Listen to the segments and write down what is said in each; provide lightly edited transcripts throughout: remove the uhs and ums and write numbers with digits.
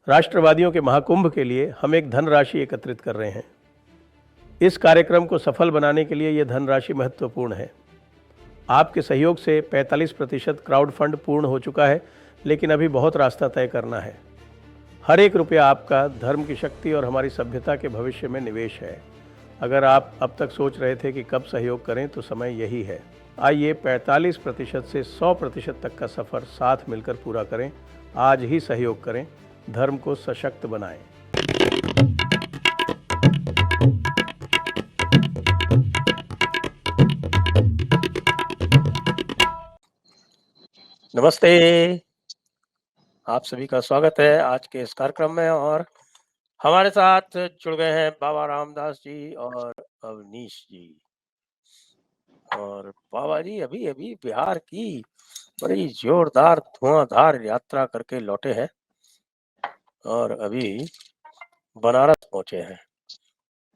राष्ट्रवादियों के महाकुंभ के लिए हम एक धनराशि एकत्रित कर रहे हैं। इस कार्यक्रम को सफल बनाने के लिए यह धनराशि महत्वपूर्ण है। आपके सहयोग से 45% क्राउड फंड पूर्ण हो चुका है, लेकिन अभी बहुत रास्ता तय करना है। हर एक रुपया आपका धर्म की शक्ति और हमारी सभ्यता के भविष्य में निवेश है। अगर आप अब तक सोच रहे थे कि कब सहयोग करें, तो समय यही है। आइए 45% से 100% तक का सफ़र साथ मिलकर पूरा करें। आज ही सहयोग करें, धर्म को सशक्त बनाएं। नमस्ते, आप सभी का स्वागत है आज के इस कार्यक्रम में। और हमारे साथ जुड़ गए हैं बाबा रामदास जी और अवनीश जी। और बाबा जी अभी अभी बिहार की बड़ी जोरदार धुआंधार यात्रा करके लौटे हैं और अभी बनारस पहुंचे हैं।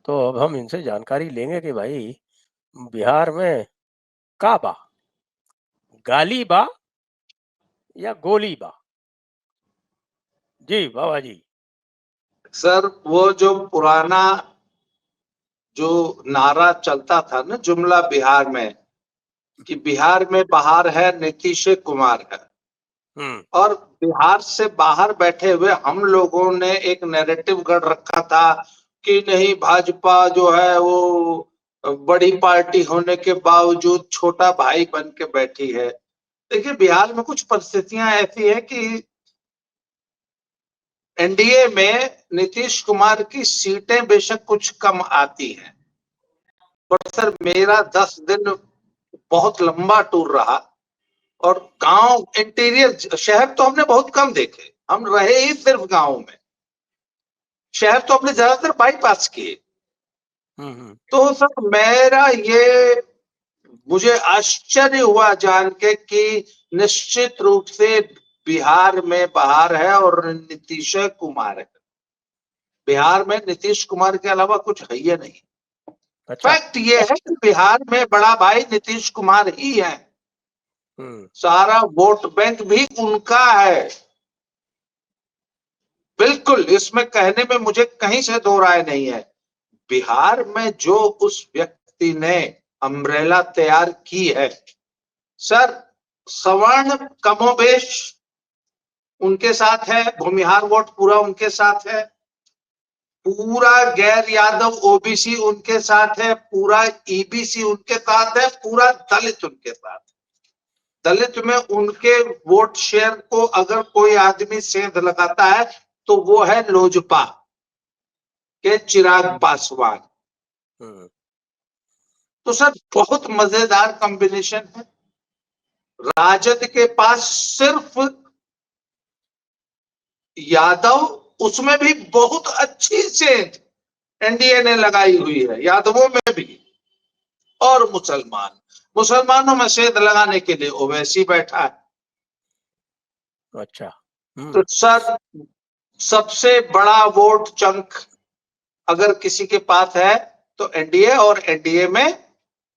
तो अब हम इनसे जानकारी लेंगे कि भाई बिहार में का बा, गाली बा या गोली बा। जी बाबा जी। सर, वो जो पुराना जो नारा चलता था ना, जुमला बिहार में, कि बिहार में बाहर है नीतीश कुमार है, और बिहार से बाहर बैठे हुए हम लोगों ने एक नैरेटिव गढ़ रखा था कि नहीं, भाजपा जो है वो बड़ी पार्टी होने के बावजूद छोटा भाई बन के बैठी है। देखिए, बिहार में कुछ परिस्थितियां ऐसी है कि एनडीए में नीतीश कुमार की सीटें बेशक कुछ कम आती हैं, पर सर मेरा 10 दिन बहुत लंबा टूर रहा और गांव, इंटीरियर शहर तो हमने बहुत कम देखे, हम रहे ही सिर्फ गांव में। शहर तो अपने ज्यादातर बाईपास किए। तो सर मेरा ये, मुझे आश्चर्य हुआ जान के कि निश्चित रूप से बिहार में बाहर है और नीतीश कुमार है। बिहार में नीतीश कुमार के अलावा कुछ है ही नहीं। अच्छा। फैक्ट ये है कि बिहार में बड़ा भाई नीतीश कुमार ही है। सारा वोट बैंक भी उनका है। बिल्कुल, इसमें कहने में मुझे कहीं से दो राय नहीं है। बिहार में जो उस व्यक्ति ने अम्ब्रेला तैयार की है, सर सवर्ण कमोबेश उनके साथ है, भूमिहार वोट पूरा उनके साथ है, पूरा गैर यादव ओबीसी उनके साथ है, पूरा ईबीसी उनके साथ है, पूरा दलित उनके साथ है। दलित में उनके वोट शेयर को अगर कोई आदमी सेंध लगाता है तो वो है लोजपा के चिराग पासवान। तो सर बहुत मजेदार कॉम्बिनेशन है। राजद के पास सिर्फ यादव, उसमें भी बहुत अच्छी सेंध एनडीए ने लगाई हुई है, यादवों में भी, और मुसलमानों में सेंध लगाने के लिए ओवैसी बैठा है। अच्छा। तो सर सबसे बड़ा वोट चंक अगर किसी के पास है तो एनडीए, और एनडीए में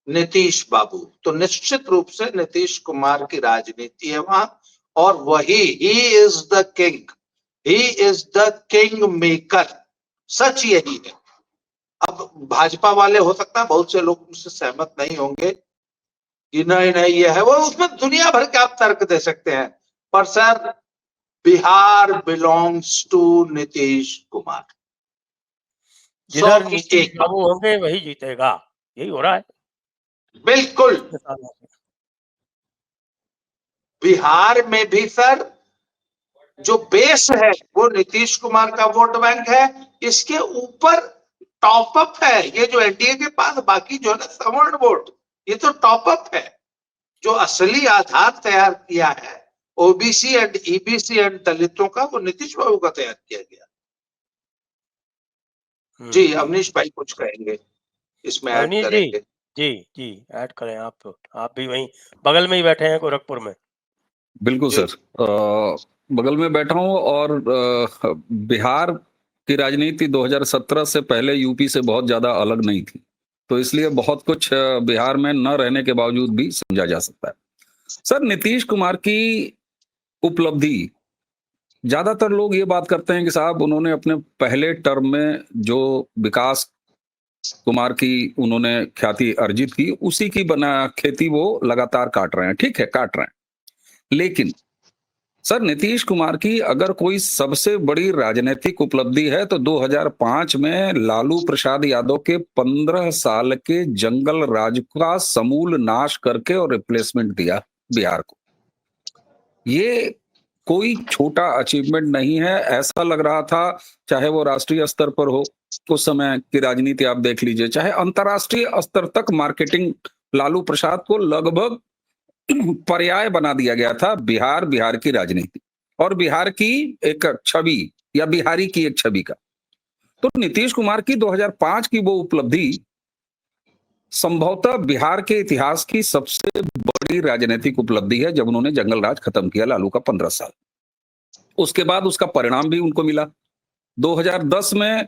नीतीश बाबू। तो निश्चित रूप से नीतीश कुमार की राजनीति है वहां, और वही ही is the king, he is the king maker. सच यही है। अब भाजपा वाले हो सकता है बहुत से लोग मुझसे सहमत नहीं होंगे कि नहीं नहीं ये है वो, उसमें दुनिया भर के आप तर्क दे सकते हैं, पर sir Bihar belongs to Nitish Kumar. जिधर नीतीश बाबू होंगे वही जीतेगा, यही हो रहा है। बिल्कुल। बिहार में भी सर जो बेस है वो नीतीश कुमार का वोट बैंक है। इसके ऊपर टॉपअप है ये जो एनडीए के पास बाकी जो है ना सवर्ण वोट, ये तो टॉपअप है। जो असली आधार तैयार किया है ओबीसी एंड ईबीसी एंड दलितों का, वो नीतीश बाबू का तैयार किया गया। जी अवनीश भाई कुछ कहेंगे इसमें, ऐड करेंगे। जी ऐड करें। आप भी वहीं बगल में ही बैठे हैं गोरखपुर में। बिल्कुल सर, बगल में बैठा हूँ। और बिहार की राजनीति 2017 से पहले यूपी से बहुत ज्यादा अलग नहीं थी, तो इसलिए बहुत कुछ बिहार में न रहने के बावजूद भी समझा जा सकता है। सर नीतीश कुमार की उपलब्धि ज्यादातर लोग ये बात करते हैं कि साहब उन्होंने अपने पहले टर्म में जो विकास कुमार की उन्होंने ख्याति अर्जित की, उसी की बना खेती वो लगातार काट रहे हैं। ठीक है, काट रहे हैं, लेकिन सर नीतीश कुमार की अगर कोई सबसे बड़ी राजनीतिक उपलब्धि है तो 2005 में लालू प्रसाद यादव के 15 साल के जंगल राज का समूल नाश करके और रिप्लेसमेंट दिया बिहार को। ये कोई छोटा अचीवमेंट नहीं है। ऐसा लग रहा था, चाहे वो राष्ट्रीय स्तर पर हो, उस समय की राजनीति आप देख लीजिए, चाहे अंतर्राष्ट्रीय स्तर तक मार्केटिंग लालू प्रसाद को लगभग पर्याय बना दिया गया था बिहार की राजनीति और बिहार की एक छवि या बिहारी की एक छवि का। तो नीतीश कुमार की 2005 की वो उपलब्धि संभवतः बिहार के इतिहास की सबसे बड़ी राजनीतिक उपलब्धि है, जब उन्होंने जंगल राज खत्म किया लालू का 15 साल। उसके बाद उसका परिणाम भी उनको मिला। 2010 में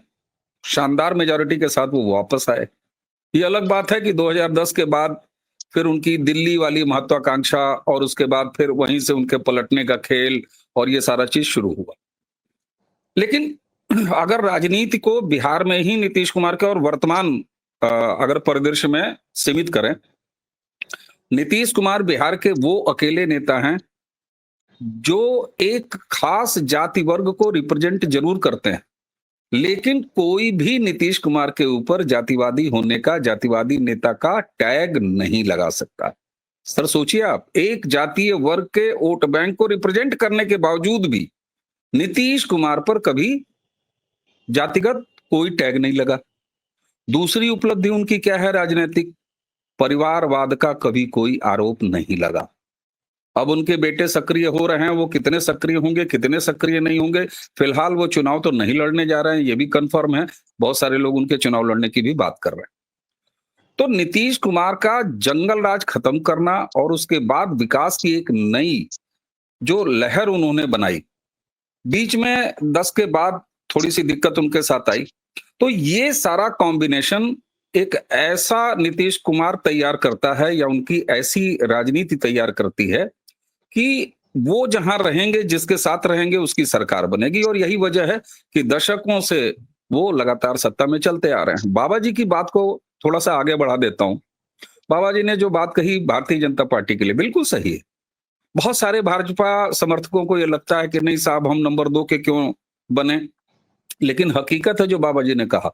शानदार मेजॉरिटी के साथ वो वापस आए। ये अलग बात है कि 2010 के बाद फिर उनकी दिल्ली वाली महत्वाकांक्षा और उसके बाद फिर वहीं से उनके पलटने का खेल और ये सारा चीज शुरू हुआ। लेकिन अगर राजनीति को बिहार में ही नीतीश कुमार के और वर्तमान अगर परिदृश्य में सीमित करें, नीतीश कुमार बिहार के वो अकेले नेता हैं जो एक खास जाति वर्ग को रिप्रेजेंट जरूर करते हैं, लेकिन कोई भी नीतीश कुमार के ऊपर जातिवादी होने का, जातिवादी नेता का टैग नहीं लगा सकता। सर सोचिए आप, एक जातीय वर्ग के वोट बैंक को रिप्रेजेंट करने के बावजूद भी नीतीश कुमार पर कभी जातिगत कोई टैग नहीं लगा। दूसरी उपलब्धि उनकी क्या है राजनीतिक? परिवारवाद का कभी कोई आरोप नहीं लगा। अब उनके बेटे सक्रिय हो रहे हैं, वो कितने सक्रिय होंगे, कितने सक्रिय नहीं होंगे, फिलहाल वो चुनाव तो नहीं लड़ने जा रहे हैं, ये भी कंफर्म है। बहुत सारे लोग उनके चुनाव लड़ने की भी बात कर रहे हैं। तो नीतीश कुमार का जंगल राज खत्म करना और उसके बाद विकास की एक नई जो लहर उन्होंने बनाई, बीच में 10 के बाद थोड़ी सी दिक्कत उनके साथ आई, तो ये सारा कॉम्बिनेशन एक ऐसा नीतीश कुमार तैयार करता है या उनकी ऐसी राजनीति तैयार करती है कि वो जहां रहेंगे, जिसके साथ रहेंगे, उसकी सरकार बनेगी। और यही वजह है कि दशकों से वो लगातार सत्ता में चलते आ रहे हैं। बाबा जी की बात को थोड़ा सा आगे बढ़ा देता हूं। बाबा जी ने जो बात कही भारतीय जनता पार्टी के लिए, बिल्कुल सही है। बहुत सारे भाजपा समर्थकों को यह लगता है कि नहीं साहब, हम नंबर 2 के क्यों बने, लेकिन हकीकत है जो बाबा जी ने कहा,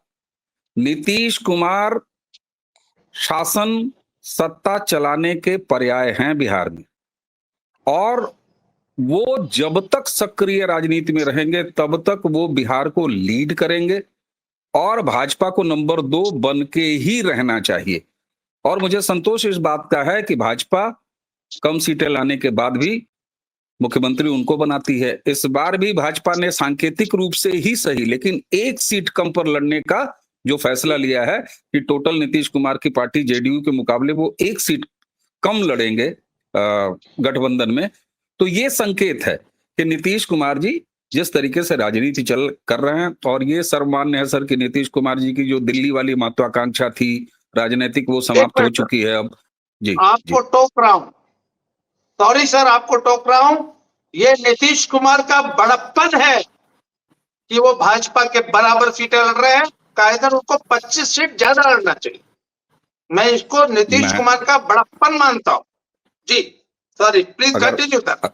नीतीश कुमार शासन सत्ता चलाने के पर्याय हैं बिहार में, और वो जब तक सक्रिय राजनीति में रहेंगे तब तक वो बिहार को लीड करेंगे और भाजपा को नंबर 2 बन के ही रहना चाहिए। और मुझे संतोष इस बात का है कि भाजपा कम सीटें लाने के बाद भी मुख्यमंत्री उनको बनाती है। इस बार भी भाजपा ने सांकेतिक रूप से ही सही, लेकिन 1 सीट कम पर लड़ने का जो फैसला लिया है कि टोटल नीतीश कुमार की पार्टी जेडीयू के मुकाबले वो 1 सीट कम लड़ेंगे गठबंधन में, तो ये संकेत है कि नीतीश कुमार जी जिस तरीके से राजनीति कर रहे हैं, और ये सर्वमान्य है सर कि नीतीश कुमार जी की जो दिल्ली वाली महत्वाकांक्षा थी राजनीतिक, वो समाप्त हो चुकी है अब। जी, आपको टोक रहा हूं, सॉरी सर, आपको टोक रहा हूं। ये नीतीश कुमार का बड़प्पन है कि वो भाजपा के बराबर सीटें लड़ रहे हैं। कायदर उनको 25 सीट ज्यादा लड़ना चाहिए। मैं इसको नीतीश कुमार का बड़प्पन मानता हूं। जी सॉरी, प्लीज कंटिन्यू सर।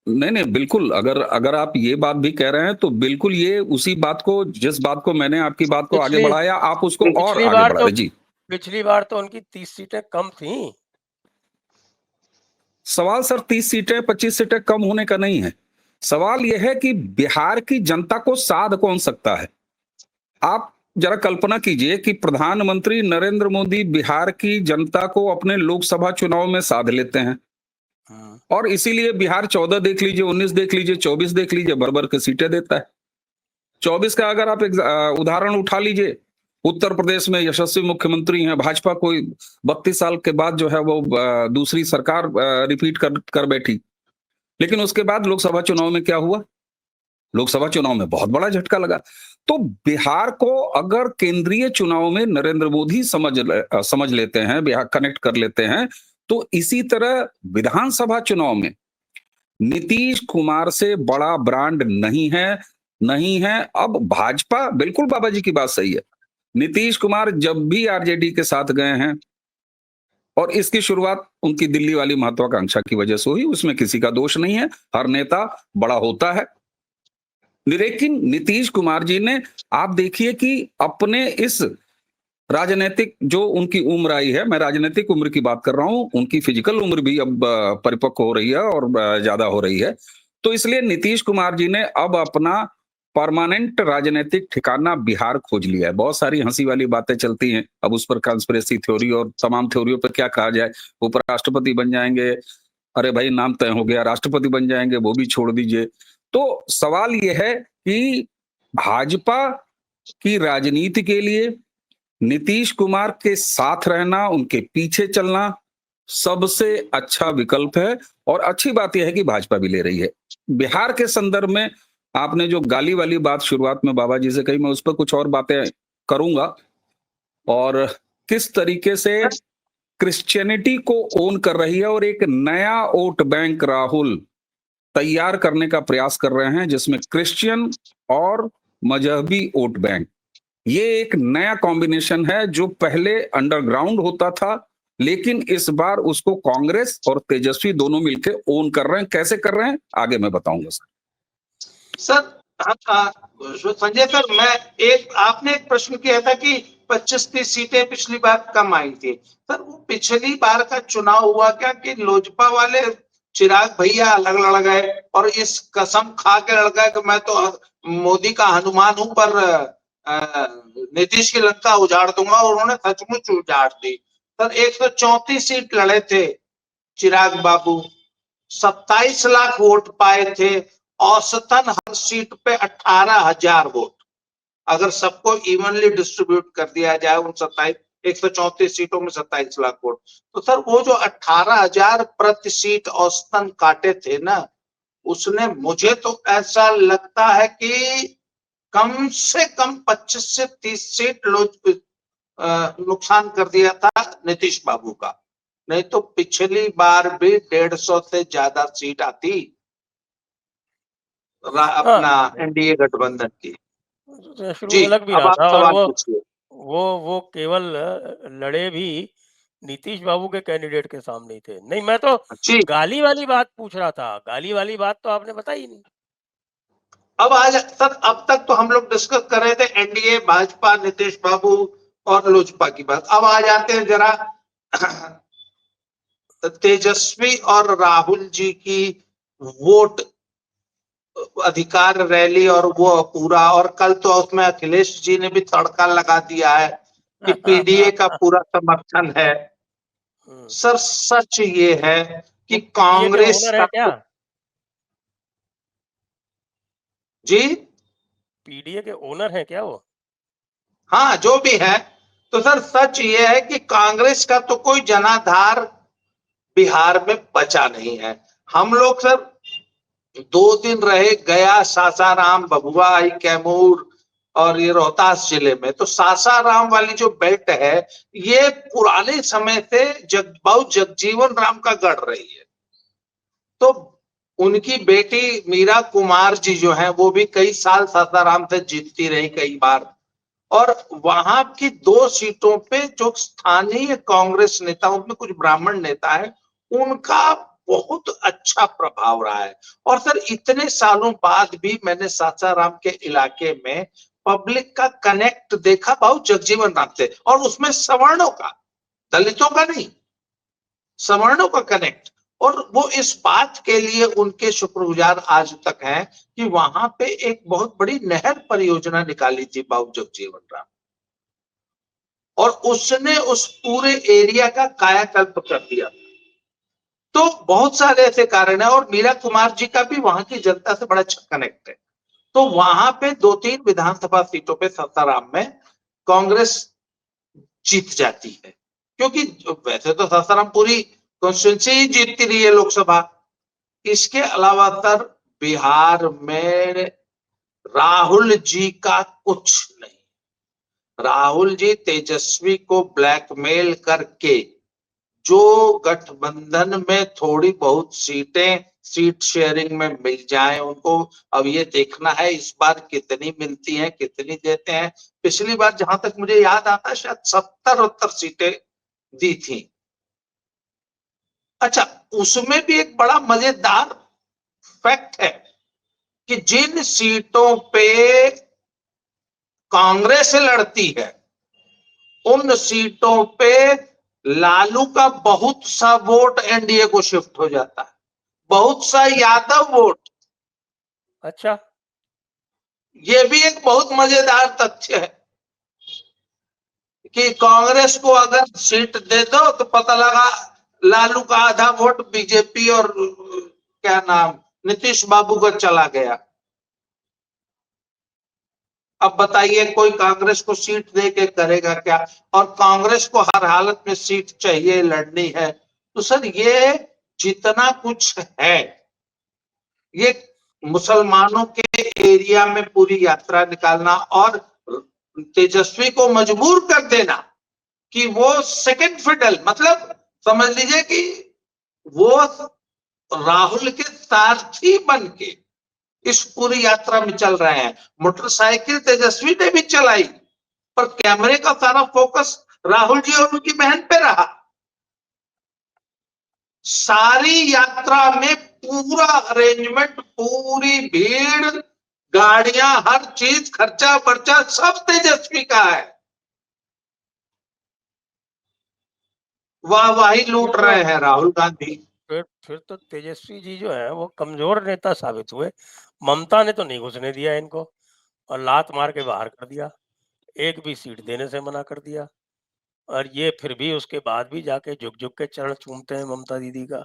नहीं, बिल्कुल, अगर आप ये बात भी कह रहे हैं तो बिल्कुल ये उसी बात को, जिस बात को मैंने आपकी बात को आगे बढ़ाया, आप उसको और आगे बढ़ाए। जी, पिछली बार तो उनकी 30 सीटें कम थी। सवाल सर 30 सीटें 25 सीटें कम होने का नहीं है। सवाल यह है कि बिहार की जनता को साध कौन सकता है। आप जरा कल्पना कीजिए कि प्रधानमंत्री नरेंद्र मोदी बिहार की जनता को अपने लोकसभा चुनाव में साध लेते हैं, और इसीलिए बिहार 14 देख लीजिए, 19 देख लीजिए, 24 देख लीजिए, बराबर की सीटें देता है। 24 का अगर आप उदाहरण उठा लीजिए, उत्तर प्रदेश में यशस्वी मुख्यमंत्री हैं, भाजपा कोई 32 साल के बाद जो है वो दूसरी सरकार रिपीट कर बैठी, लेकिन उसके बाद लोकसभा चुनाव में क्या हुआ? लोकसभा चुनाव में बहुत बड़ा झटका लगा। तो बिहार को अगर केंद्रीय चुनाव में नरेंद्र मोदी समझ लेते हैं, बिहार कनेक्ट कर लेते हैं, तो इसी तरह विधानसभा चुनाव में नीतीश कुमार से बड़ा ब्रांड नहीं है। अब भाजपा, बिल्कुल बाबा जी की बात सही है, नीतीश कुमार जब भी आरजेडी के साथ गए हैं, और इसकी शुरुआत उनकी दिल्ली वाली महत्वाकांक्षा की वजह से हुई, उसमें किसी का दोष नहीं है, हर नेता बड़ा होता है। लेकिन नीतीश कुमार जी ने, आप देखिए कि अपने इस राजनीतिक जो उनकी उम्र आई है, मैं राजनीतिक उम्र की बात कर रहा हूं, उनकी फिजिकल उम्र भी अब परिपक्व हो रही है और ज्यादा हो रही है। तो इसलिए नीतीश कुमार जी ने अब अपना परमानेंट राजनीतिक ठिकाना बिहार खोज लिया है। बहुत सारी हंसी वाली बातें चलती हैं, अब उस पर कंस्पिरेसी थ्योरी और तमाम थ्योरियों पर क्या कहा जाए। उपराष्ट्रपति बन जाएंगे, अरे भाई नाम तय हो गया, राष्ट्रपति बन जाएंगे, वो भी छोड़ दीजिए। तो सवाल यह है कि भाजपा की राजनीति के लिए नीतीश कुमार के साथ रहना, उनके पीछे चलना सबसे अच्छा विकल्प है। और अच्छी बात यह है कि भाजपा भी ले रही है। बिहार के संदर्भ में आपने जो गाली वाली बात शुरुआत में बाबा जी से कही, मैं उस पर कुछ और बातें करूंगा, और किस तरीके से क्रिश्चियनिटी को ओन कर रही है और एक नया वोट बैंक राहुल तैयार करने का प्रयास कर रहे हैं, जिसमें क्रिश्चियन और मजहबी वोट बैंक, ये एक नया कॉम्बिनेशन है जो पहले अंडरग्राउंड होता था, लेकिन इस बार उसको कांग्रेस और तेजस्वी दोनों मिलकर ओन कर रहे हैं। कैसे कर रहे हैं आगे मैं बताऊंगा सर। संजय सर, आपने एक प्रश्न किया था कि 25-30 सीटें पिछली बार कम आई थी। सर वो पिछली बार का चुनाव हुआ क्या कि लोजपा वाले चिराग भैया अलग लड़ गए और इस कसम खा के लड़ गए कि मैं तो मोदी का हनुमान हूं, पर नीतीश की लंका उजाड़ दूंगा, और उन्होंने सचमुच उजाड़ दी। सर 134 सीट लड़े थे चिराग बाबू, 27 लाख वोट पाए थे, औसतन हर सीट पे 18,000 वोट। अगर सबको इवनली डिस्ट्रीब्यूट कर दिया जाए उन 134 सीटों में 27 लाख वोट, तो सर वो जो 18,000 प्रति सीट औसतन काटे थे ना, उसने, मुझे तो ऐसा लगता है कि कम से कम 25 से 30 सीट नुकसान कर दिया था नीतीश बाबू का। नहीं तो पिछली बार भी 150 से ज्यादा सीट आती अपना एनडीए गठबंधन की। शुरू जी, में लग भी अब रहा आप था, और सवाल पूछिए। वो केवल लड़े भी नीतीश बाबू के कैंडिडेट के सामने ही थे। नहीं, मैं तो जी, गाली वाली बात पूछ रहा था, गाली वाली बात तो आपने बताई नहीं। अब आज सर, अब तक तो हम लोग डिस्कस कर रहे थे एनडीए, भाजपा, नीतीश बाबू और लोजपा की बात। अब आ जाते हैं जरा तेजस्वी और राहुल जी की वोट अधिकार रैली और वो पूरा, और कल तो उसमें अखिलेश जी ने भी तड़का लगा दिया है कि पीडीए का पूरा समर्थन है। सर सच ये है कि पीडीए के कांग्रेस ओनर का है क्या? जी, पीडीए के ओनर है क्या वो? हाँ जो भी है, तो सर सच ये है कि कांग्रेस का तो कोई जनाधार बिहार में बचा नहीं है। हम लोग सर 2 दिन रहे गया, सासाराम, भभुआ, कैमूर और ये रोहतास जिले में। तो सासाराम वाली जो बेल्ट है, ये पुराने समय से बहुत जगजीवन राम का गढ़ रही है। तो उनकी बेटी मीरा कुमार जी जो है, वो भी कई साल सासाराम से जीतती रही कई बार, और वहां की 2 सीटों पे जो स्थानीय कांग्रेस नेता, उनमें कुछ ब्राह्मण नेता है, उनका बहुत अच्छा प्रभाव रहा है। और सर इतने सालों बाद भी मैंने सासाराम के इलाके में पब्लिक का कनेक्ट देखा बहुत जगजीवन राम से, और उसमें सवर्णों का, दलितों का नहीं, सवर्णों का कनेक्ट। और वो इस बात के लिए उनके शुक्रगुजार आज तक हैं कि वहां पे एक बहुत बड़ी नहर परियोजना निकाली थी बाबू जगजीवन राम, और उसने उस पूरे एरिया का कायाकल्प कर दिया। तो बहुत सारे ऐसे कारण है, और मीरा कुमार जी का भी वहां की जनता से बड़ा अच्छा कनेक्ट है। तो वहां पे 2-3 विधानसभा सीटों पे सासाराम में कांग्रेस जीत जाती है, क्योंकि वैसे तो सासाराम पूरी कॉन्स्टिट्यूंसी ही जीतती रही है लोकसभा। इसके अलावा सर बिहार में राहुल जी का कुछ नहीं। राहुल जी तेजस्वी को ब्लैकमेल करके जो गठबंधन में थोड़ी बहुत सीटें सीट शेयरिंग में मिल जाए उनको। अब ये देखना है इस बार कितनी मिलती हैं, कितनी देते हैं। पिछली बार जहां तक मुझे याद आता है शायद 70-72 सीटें दी थी। अच्छा, उसमें भी एक बड़ा मजेदार फैक्ट है कि जिन सीटों पे कांग्रेस लड़ती है उन सीटों पे लालू का बहुत सा वोट एनडीए को शिफ्ट हो जाता है, बहुत सा यादव वोट। अच्छा, ये भी एक बहुत मजेदार तथ्य है कि कांग्रेस को अगर सीट दे दो तो पता लगा लालू का आधा वोट बीजेपी और क्या नाम नीतीश बाबू का चला गया। अब बताइए कोई कांग्रेस को सीट दे के करेगा क्या? और कांग्रेस को हर हालत में सीट चाहिए, लड़नी है। तो सर ये जितना कुछ है ये मुसलमानों के एरिया में पूरी यात्रा निकालना और तेजस्वी को मजबूर कर देना कि वो सेकंड फिडल, मतलब समझ लीजिए कि वो राहुल के सारथी बन के इस पूरी यात्रा में चल रहे हैं। मोटरसाइकिल तेजस्वी ने भी चलाई पर कैमरे का सारा फोकस राहुल जी और उनकी बहन पे रहा। सारी यात्रा में पूरा अरेंजमेंट, पूरी भीड़, गाड़ियां, हर चीज, खर्चा पर्चा सब तेजस्वी का है। वाहवाही लूट रहे हैं राहुल गांधी। फिर तो तेजस्वी जी जो है वो कमजोर नेता साबित हुए। ममता ने तो नहीं घुसने दिया इनको और लात मार के बाहर कर दिया, एक भी सीट देने से मना कर दिया। और ये फिर भी उसके बाद भी जाके झुक झुक के चरण चूमते हैं ममता दीदी का।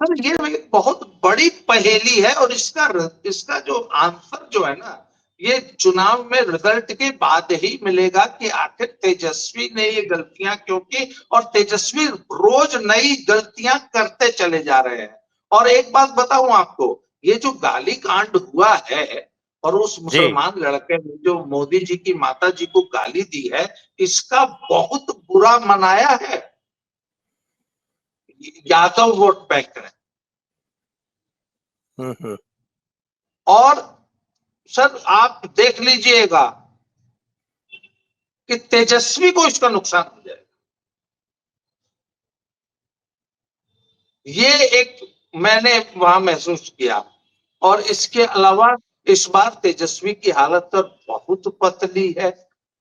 सर ये एक बहुत बड़ी पहेली है और इसका जो आंसर जो है ना ये चुनाव में रिजल्ट के बाद ही मिलेगा कि आखिर तेजस्वी ने ये गलतियां क्यों की। और तेजस्वी रोज नई गलतियां करते चले जा रहे हैं। और एक बात बताऊं आपको, ये जो गाली कांड हुआ है और उस मुसलमान लड़के ने जो मोदी जी की माता जी को गाली दी है, इसका बहुत बुरा मनाया है यादव वोट बैंक ने। और सर आप देख लीजिएगा कि तेजस्वी को इसका नुकसान हो जाएगा। ये एक मैंने वहां महसूस किया। और इसके अलावा इस बार तेजस्वी की हालत तो बहुत पतली है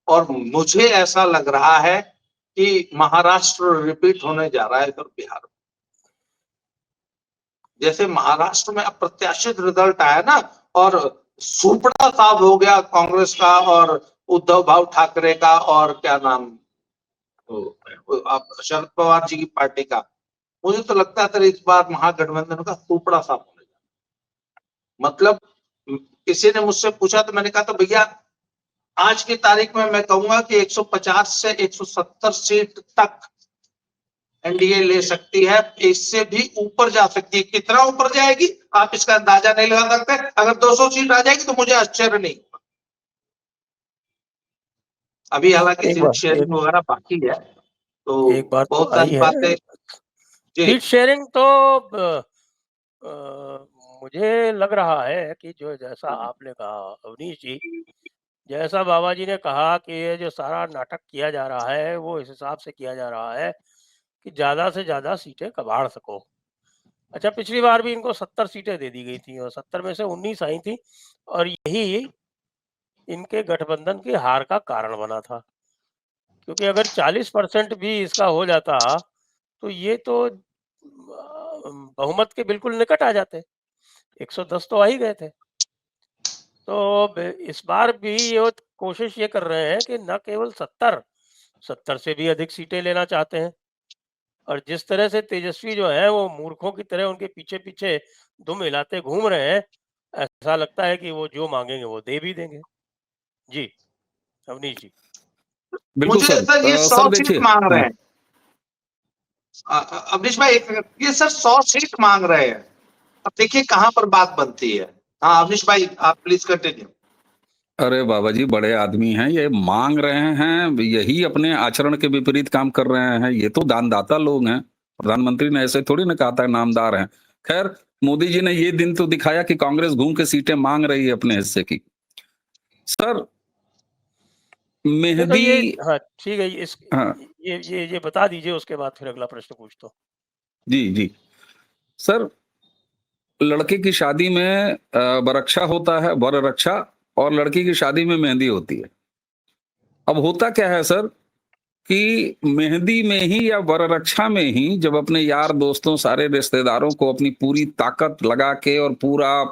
और मुझे ऐसा लग रहा है कि महाराष्ट्र रिपीट होने जा रहा है इधर बिहार में। जैसे महाराष्ट्र में अप्रत्याशित रिजल्ट आया ना और सुपड़ा साफ हो गया कांग्रेस का और उद्धव भाव ठाकरे का और क्या नाम शरद पवार जी की पार्टी का। मुझे तो लगता है इस बार महागठबंधन का सुपड़ा साफ होने जा। मतलब किसी ने मुझसे पूछा तो मैंने कहा तो भैया आज की तारीख में मैं कहूंगा कि 150 से 170 सीट तक एनडीए ले सकती है, इससे भी ऊपर जा सकती है। कितना ऊपर जाएगी आप इसका अंदाजा नहीं लगा सकते। अगर 200 सीट आ जाएगी तो मुझे आश्चर्य नहीं। अभी हालांकि सीट शेयरिंग वगैरह बाकी है तो एक बार तो बहुत आई सारी है बातें। सीट शेयरिंग तो मुझे लग रहा है कि जो जैसा आपने कहा अवनीश जी, जैसा बाबा जी ने कहा कि ये जो सारा नाटक किया जा रहा है वो इस हिसाब से किया जा रहा है कि ज्यादा से ज्यादा सीटें कबाड़ सको। अच्छा, पिछली बार भी इनको 70 सीटें दे दी गई थी और 70 में से 19 आई थी और यही इनके गठबंधन की हार का कारण बना था। क्योंकि अगर 40% भी इसका हो जाता तो ये तो बहुमत के बिल्कुल निकट आ जाते। 110 तो आ ही गए थे। तो इस बार भी ये कोशिश ये कर रहे हैं कि न केवल 70 से भी अधिक सीटें लेना चाहते हैं। और जिस तरह से तेजस्वी जो है वो मूर्खों की तरह उनके पीछे पीछे दुम हिलाते घूम रहे हैं, ऐसा लगता है कि वो जो मांगेंगे वो दे भी देंगे। जी अवनीश जी। बिल्कुल मुझे सर। सर ये 100 सर सीट देखिए, मांग रहे हैं अवनीश भाई। ये सर 100 सीट मांग रहे हैं। अब देखिए कहां पर बात बनती है। हाँ अवनीश भाई आप प्लीज कंटिन्यू। अरे बाबा जी बड़े आदमी हैं, ये मांग रहे हैं, यही अपने आचरण के विपरीत काम कर रहे हैं। ये तो दानदाता लोग हैं। प्रधानमंत्री ने ऐसे थोड़ी ना कहा था नामदार हैं। खैर, मोदी जी ने ये दिन तो दिखाया कि कांग्रेस घूम के सीटें मांग रही है अपने हिस्से की। सर, देखो ये, मेहदी, हाँ, ठीक है, इस हाँ, ये बता दीजिए, उसके बाद फिर अगला प्रश्न पूछता हूँ। जी, जी। सर, लड़के की शादी में बरक्षा होता है, वर रक्षा, और लड़की की शादी में मेहंदी होती है। अब होता क्या है सर कि मेहंदी में ही या वररक्षा में ही जब अपने यार दोस्तों सारे रिश्तेदारों को अपनी पूरी ताकत लगा के और पूरा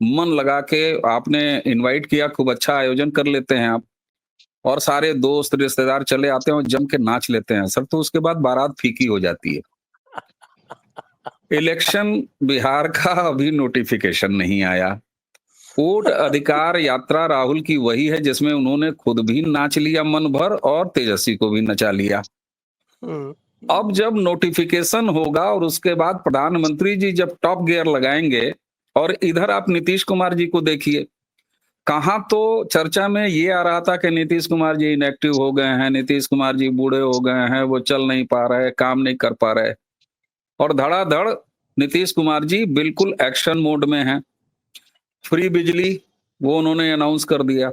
मन लगा के आपने इनवाइट किया, खूब अच्छा आयोजन कर लेते हैं आप, और सारे दोस्त रिश्तेदार चले आते हैं और जम के नाच लेते हैं सर, तो उसके बाद बारात फीकी हो जाती है। इलेक्शन बिहार का अभी नोटिफिकेशन नहीं आया। वोट अधिकार यात्रा राहुल की वही है जिसमें उन्होंने खुद भी नाच लिया मन भर और तेजस्वी को भी नचा लिया। हुँ, अब जब नोटिफिकेशन होगा और उसके बाद प्रधानमंत्री जी जब टॉप गियर लगाएंगे, और इधर आप नीतीश कुमार जी को देखिए, कहां तो चर्चा में ये आ रहा था कि नीतीश कुमार जी इनएक्टिव हो गए हैं, नीतीश कुमार जी बूढ़े हो गए हैं, वो चल नहीं पा रहे, काम नहीं कर पा रहे, और धड़ाधड़ नीतीश कुमार जी बिल्कुल एक्शन मोड में हैं। फ्री बिजली वो उन्होंने अनाउंस कर दिया।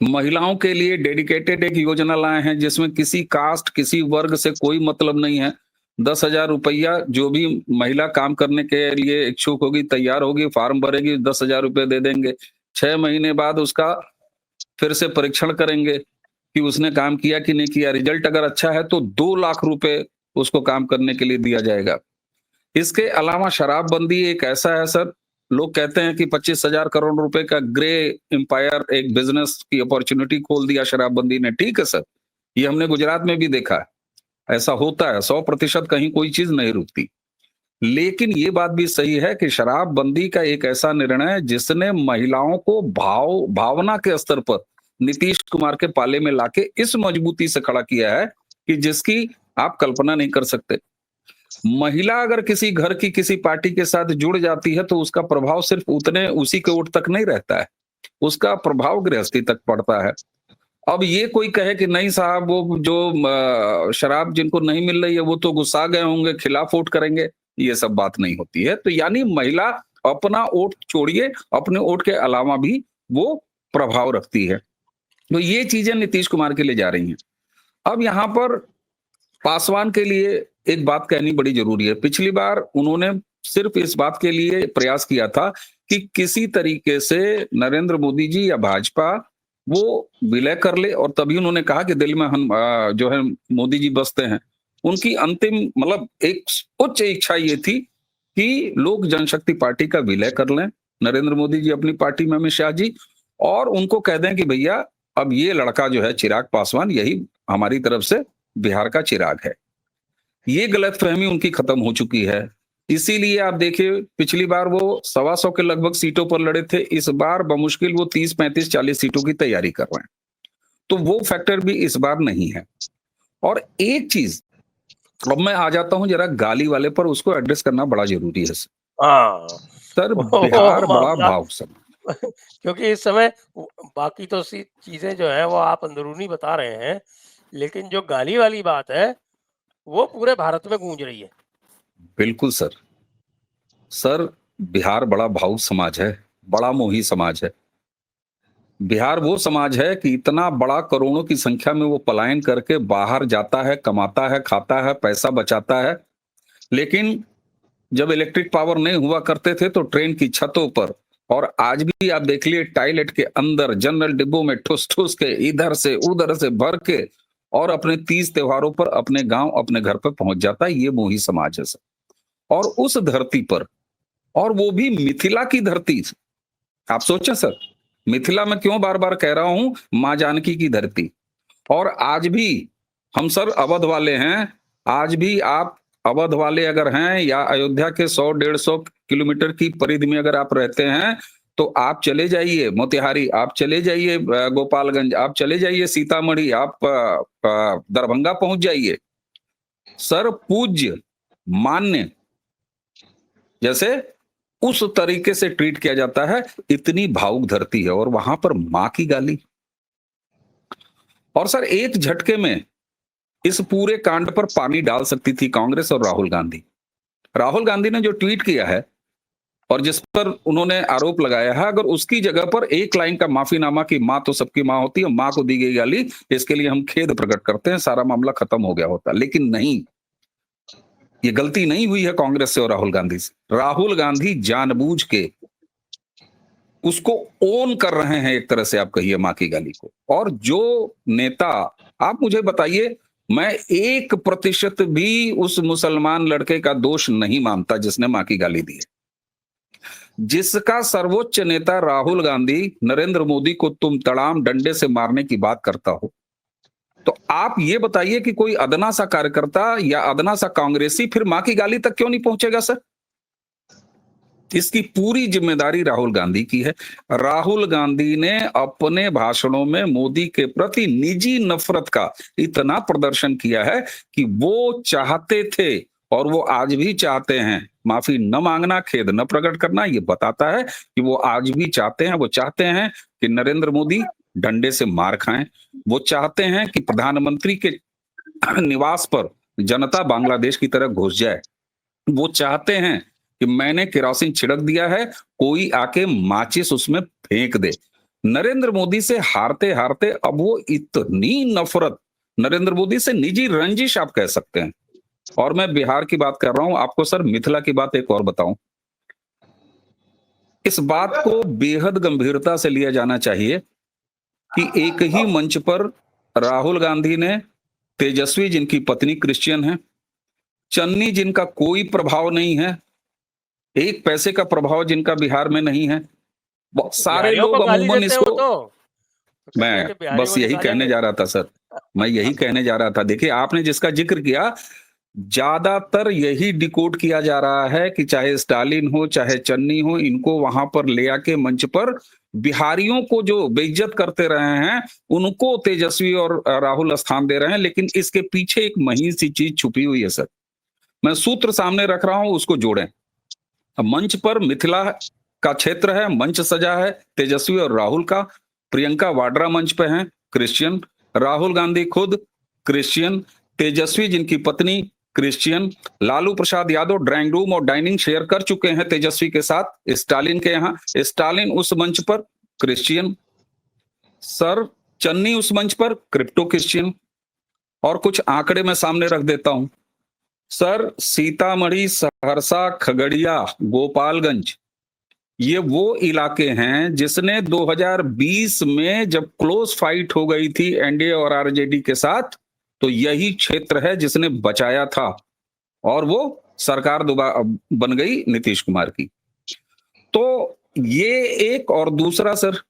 महिलाओं के लिए डेडिकेटेड एक योजना लाए हैं जिसमें किसी कास्ट किसी वर्ग से कोई मतलब नहीं है। 10,000 रुपया जो भी महिला काम करने के लिए इच्छुक होगी, तैयार होगी, फॉर्म भरेगी, 10,000 रुपये दे देंगे। 6 महीने बाद उसका फिर से परीक्षण करेंगे कि उसने काम किया कि नहीं किया। रिजल्ट अगर अच्छा है तो 2 लाख रुपए उसको काम करने के लिए दिया जाएगा। इसके अलावा शराबबंदी एक ऐसा है सर, लोग कहते हैं कि 25,000 करोड़ रुपए का ग्रे एम्पायर, एक बिजनेस की अपॉर्चुनिटी खोल दिया शराबबंदी ने। ठीक है सर, ये हमने गुजरात में भी देखा है, ऐसा होता है, 100% कहीं कोई चीज नहीं रुकती। लेकिन ये बात भी सही है कि शराबबंदी का एक ऐसा निर्णय है जिसने महिलाओं को भावना के स्तर पर नीतीश कुमार के पाले में लाके इस मजबूती से खड़ा किया है कि जिसकी आप कल्पना नहीं कर सकते। महिला अगर किसी घर की किसी पार्टी के साथ जुड़ जाती है तो उसका प्रभाव सिर्फ उतने उसी के वोट तक नहीं रहता है, उसका प्रभाव गृहस्थी तक पड़ता है। अब ये कोई कहे कि नहीं साहब, वो जो शराब जिनको नहीं मिल रही है वो तो गुस्सा गए होंगे, खिलाफ वोट करेंगे, ये सब बात नहीं होती है। तो यानी महिला अपना वोट छोड़िए, अपने वोट के अलावा भी वो प्रभाव रखती है। तो ये चीजें नीतीश कुमार के लिए जा रही हैं। अब यहाँ पर पासवान के लिए एक बात कहनी बड़ी जरूरी है। पिछली बार उन्होंने सिर्फ इस बात के लिए प्रयास किया था कि किसी तरीके से नरेंद्र मोदी जी या भाजपा वो विलय कर ले, और तभी उन्होंने कहा कि दिल में हम जो है मोदी जी बसते हैं। उनकी अंतिम मतलब एक उच्च इच्छा ये थी कि लोक जनशक्ति पार्टी का विलय कर लें नरेंद्र मोदी जी अपनी पार्टी में, अमित शाह जी, और उनको कह दें कि भैया अब ये लड़का जो है चिराग पासवान, यही हमारी तरफ से बिहार का चिराग है। ये गलतफहमी उनकी खत्म हो चुकी है। इसीलिए आप देखिए पिछली बार वो 125 के लगभग सीटों पर लड़े थे, इस बार बमुश्किल वो 30, 35, 40 सीटों की तैयारी कर रहे हैं। तो वो फैक्टर भी इस बार नहीं है। और एक चीज, अब मैं आ जाता हूं जरा गाली वाले पर, उसको एड्रेस करना बड़ा जरूरी है हाँ, सर। वो बिहार बड़ा मामला भाव सर। क्योंकि इस समय बाकी तो सी चीज़ें जो है वो आप अंदरूनी बता रहे हैं, लेकिन जो गाली वाली बात है, वो पूरे भारत में गूंज रही है। बिल्कुल सर। सर, बिहार बड़ा भावुक समाज है, बड़ा मोही समाज है। बिहार वो समाज है कि इतना बड़ा करोड़ों की संख्या में वो पलायन करके बाहर जाता है, कमाता है, खाता है, पैसा बचाता है। लेकिन जब इलेक्ट्रिक पावर नहीं हुआ करते थे तो ट्रेन की छतों पर, और आज भी आप देख लिए टॉयलेट के अंदर जनरल डिब्बों में ठुस ठुस के इधर से उधर से भर के, और अपने तीज त्योहारों पर अपने गांव अपने घर पर पहुंच जाता है। ये मोही समाज है सर। और उस धरती पर, और वो भी मिथिला की धरती, आप सोचें सर, मिथिला में क्यों बार बार कह रहा हूं, मां जानकी की धरती। और आज भी हम सर अवध वाले हैं। आज भी आप अवध वाले अगर हैं या अयोध्या के 100-150 किलोमीटर की परिधि में अगर आप रहते हैं तो आप चले जाइए मोतिहारी, आप चले जाइए गोपालगंज, आप चले जाइए सीतामढ़ी, आप दरभंगा पहुंच जाइए सर। पूज्य मान्य जैसे उस तरीके से ट्रीट किया जाता है। इतनी भावुक धरती है, और वहां पर मां की गाली। और सर एक झटके में इस पूरे कांड पर पानी डाल सकती थी कांग्रेस और राहुल गांधी। राहुल गांधी ने जो ट्वीट किया है और जिस पर उन्होंने आरोप लगाया है, अगर उसकी जगह पर एक लाइन का माफीनामा कि माँ तो सबकी माँ होती है, माँ को दी गई गाली, इसके लिए हम खेद प्रकट करते हैं, सारा मामला खत्म हो गया होता। लेकिन नहीं, ये गलती नहीं हुई है कांग्रेस से और राहुल गांधी से। राहुल गांधी जानबूझ के उसको ओन कर रहे हैं, एक तरह से आप कहिए, माँ की गाली को। और जो नेता, आप मुझे बताइए, मैं 1% भी उस मुसलमान लड़के का दोष नहीं मानता जिसने माँ की गाली दी है। जिसका सर्वोच्च नेता राहुल गांधी नरेंद्र मोदी को तुम तड़ाम डंडे से मारने की बात करता हो, तो आप ये बताइए कि कोई अदना सा कार्यकर्ता या अदना सा कांग्रेसी फिर माँ की गाली तक क्यों नहीं पहुंचेगा सर? इसकी पूरी जिम्मेदारी राहुल गांधी की है। राहुल गांधी ने अपने भाषणों में मोदी के प्रति निजी नफरत का इतना प्रदर्शन किया है कि वो चाहते थे और वो आज भी चाहते हैं, माफी न मांगना, खेद न प्रकट करना, ये बताता है कि वो आज भी चाहते हैं। वो चाहते हैं कि नरेंद्र मोदी डंडे से मार खाएं। वो चाहते हैं कि प्रधानमंत्री के निवास पर जनता बांग्लादेश की तरह घुस जाए। वो चाहते हैं कि मैंने केरोसिन छिड़क दिया है, कोई आके माचिस उसमें फेंक दे। नरेंद्र मोदी से हारते हारते अब वो इतनी नफरत, नरेंद्र मोदी से निजी रंजिश आप कह सकते हैं। और मैं बिहार की बात कर रहा हूं, आपको सर मिथिला की बात एक और बताऊं। इस बात को बेहद गंभीरता से लिया जाना चाहिए कि एक ही मंच पर राहुल गांधी ने तेजस्वी, जिनकी पत्नी क्रिश्चियन है, चन्नी, जिनका कोई प्रभाव नहीं है, एक पैसे का प्रभाव जिनका बिहार में नहीं है, सारे बिहारियों लोग को गाली अमूमन देते हो इसको, तो कहते हैं कि मैं बिहारियों बस को यही कहने निकालेंगे। जा रहा था सर, मैं यही कहने जा रहा था। देखिए, आपने जिसका जिक्र किया, ज्यादातर यही डिकोड किया जा रहा है कि चाहे स्टालिन हो चाहे चन्नी हो, इनको वहां पर ले आके मंच पर बिहारियों को जो बेइज्जत करते रहे हैं, उनको तेजस्वी और राहुल स्थान दे रहे हैं। लेकिन इसके पीछे एक महीन सी चीज छुपी हुई है सर। मैं सूत्र सामने रख रहा हूं, उसको जोड़ें। अब मंच पर मिथिला का क्षेत्र है, मंच सजा है तेजस्वी और राहुल का। प्रियंका वाड्रा मंच पे हैं, क्रिश्चियन। राहुल गांधी खुद क्रिश्चियन। तेजस्वी, जिनकी पत्नी Christian. Lalu Prasad Yadav drawing room और डाइनिंग शेयर कर चुके हैं तेजस्वी के साथ, स्टालिन के यहाँ। स्टालिन उस मंच पर क्रिश्चियन। सर, चन्नी उस मंच पर क्रिप्टो क्रिश्चियन। और कुछ आंकड़े मैं सामने रख देता हूं सर। सीतामढ़ी, सहरसा, खगड़िया, गोपालगंज, ये वो इलाके हैं जिसने 2020 में जब क्लोज फाइट हो गई थी एनडीए और आरजेडी के साथ, तो यही क्षेत्र है जिसने बचाया था और वो सरकार दोबारा बन गई नीतीश कुमार की। तो ये एक। और दूसरा सर,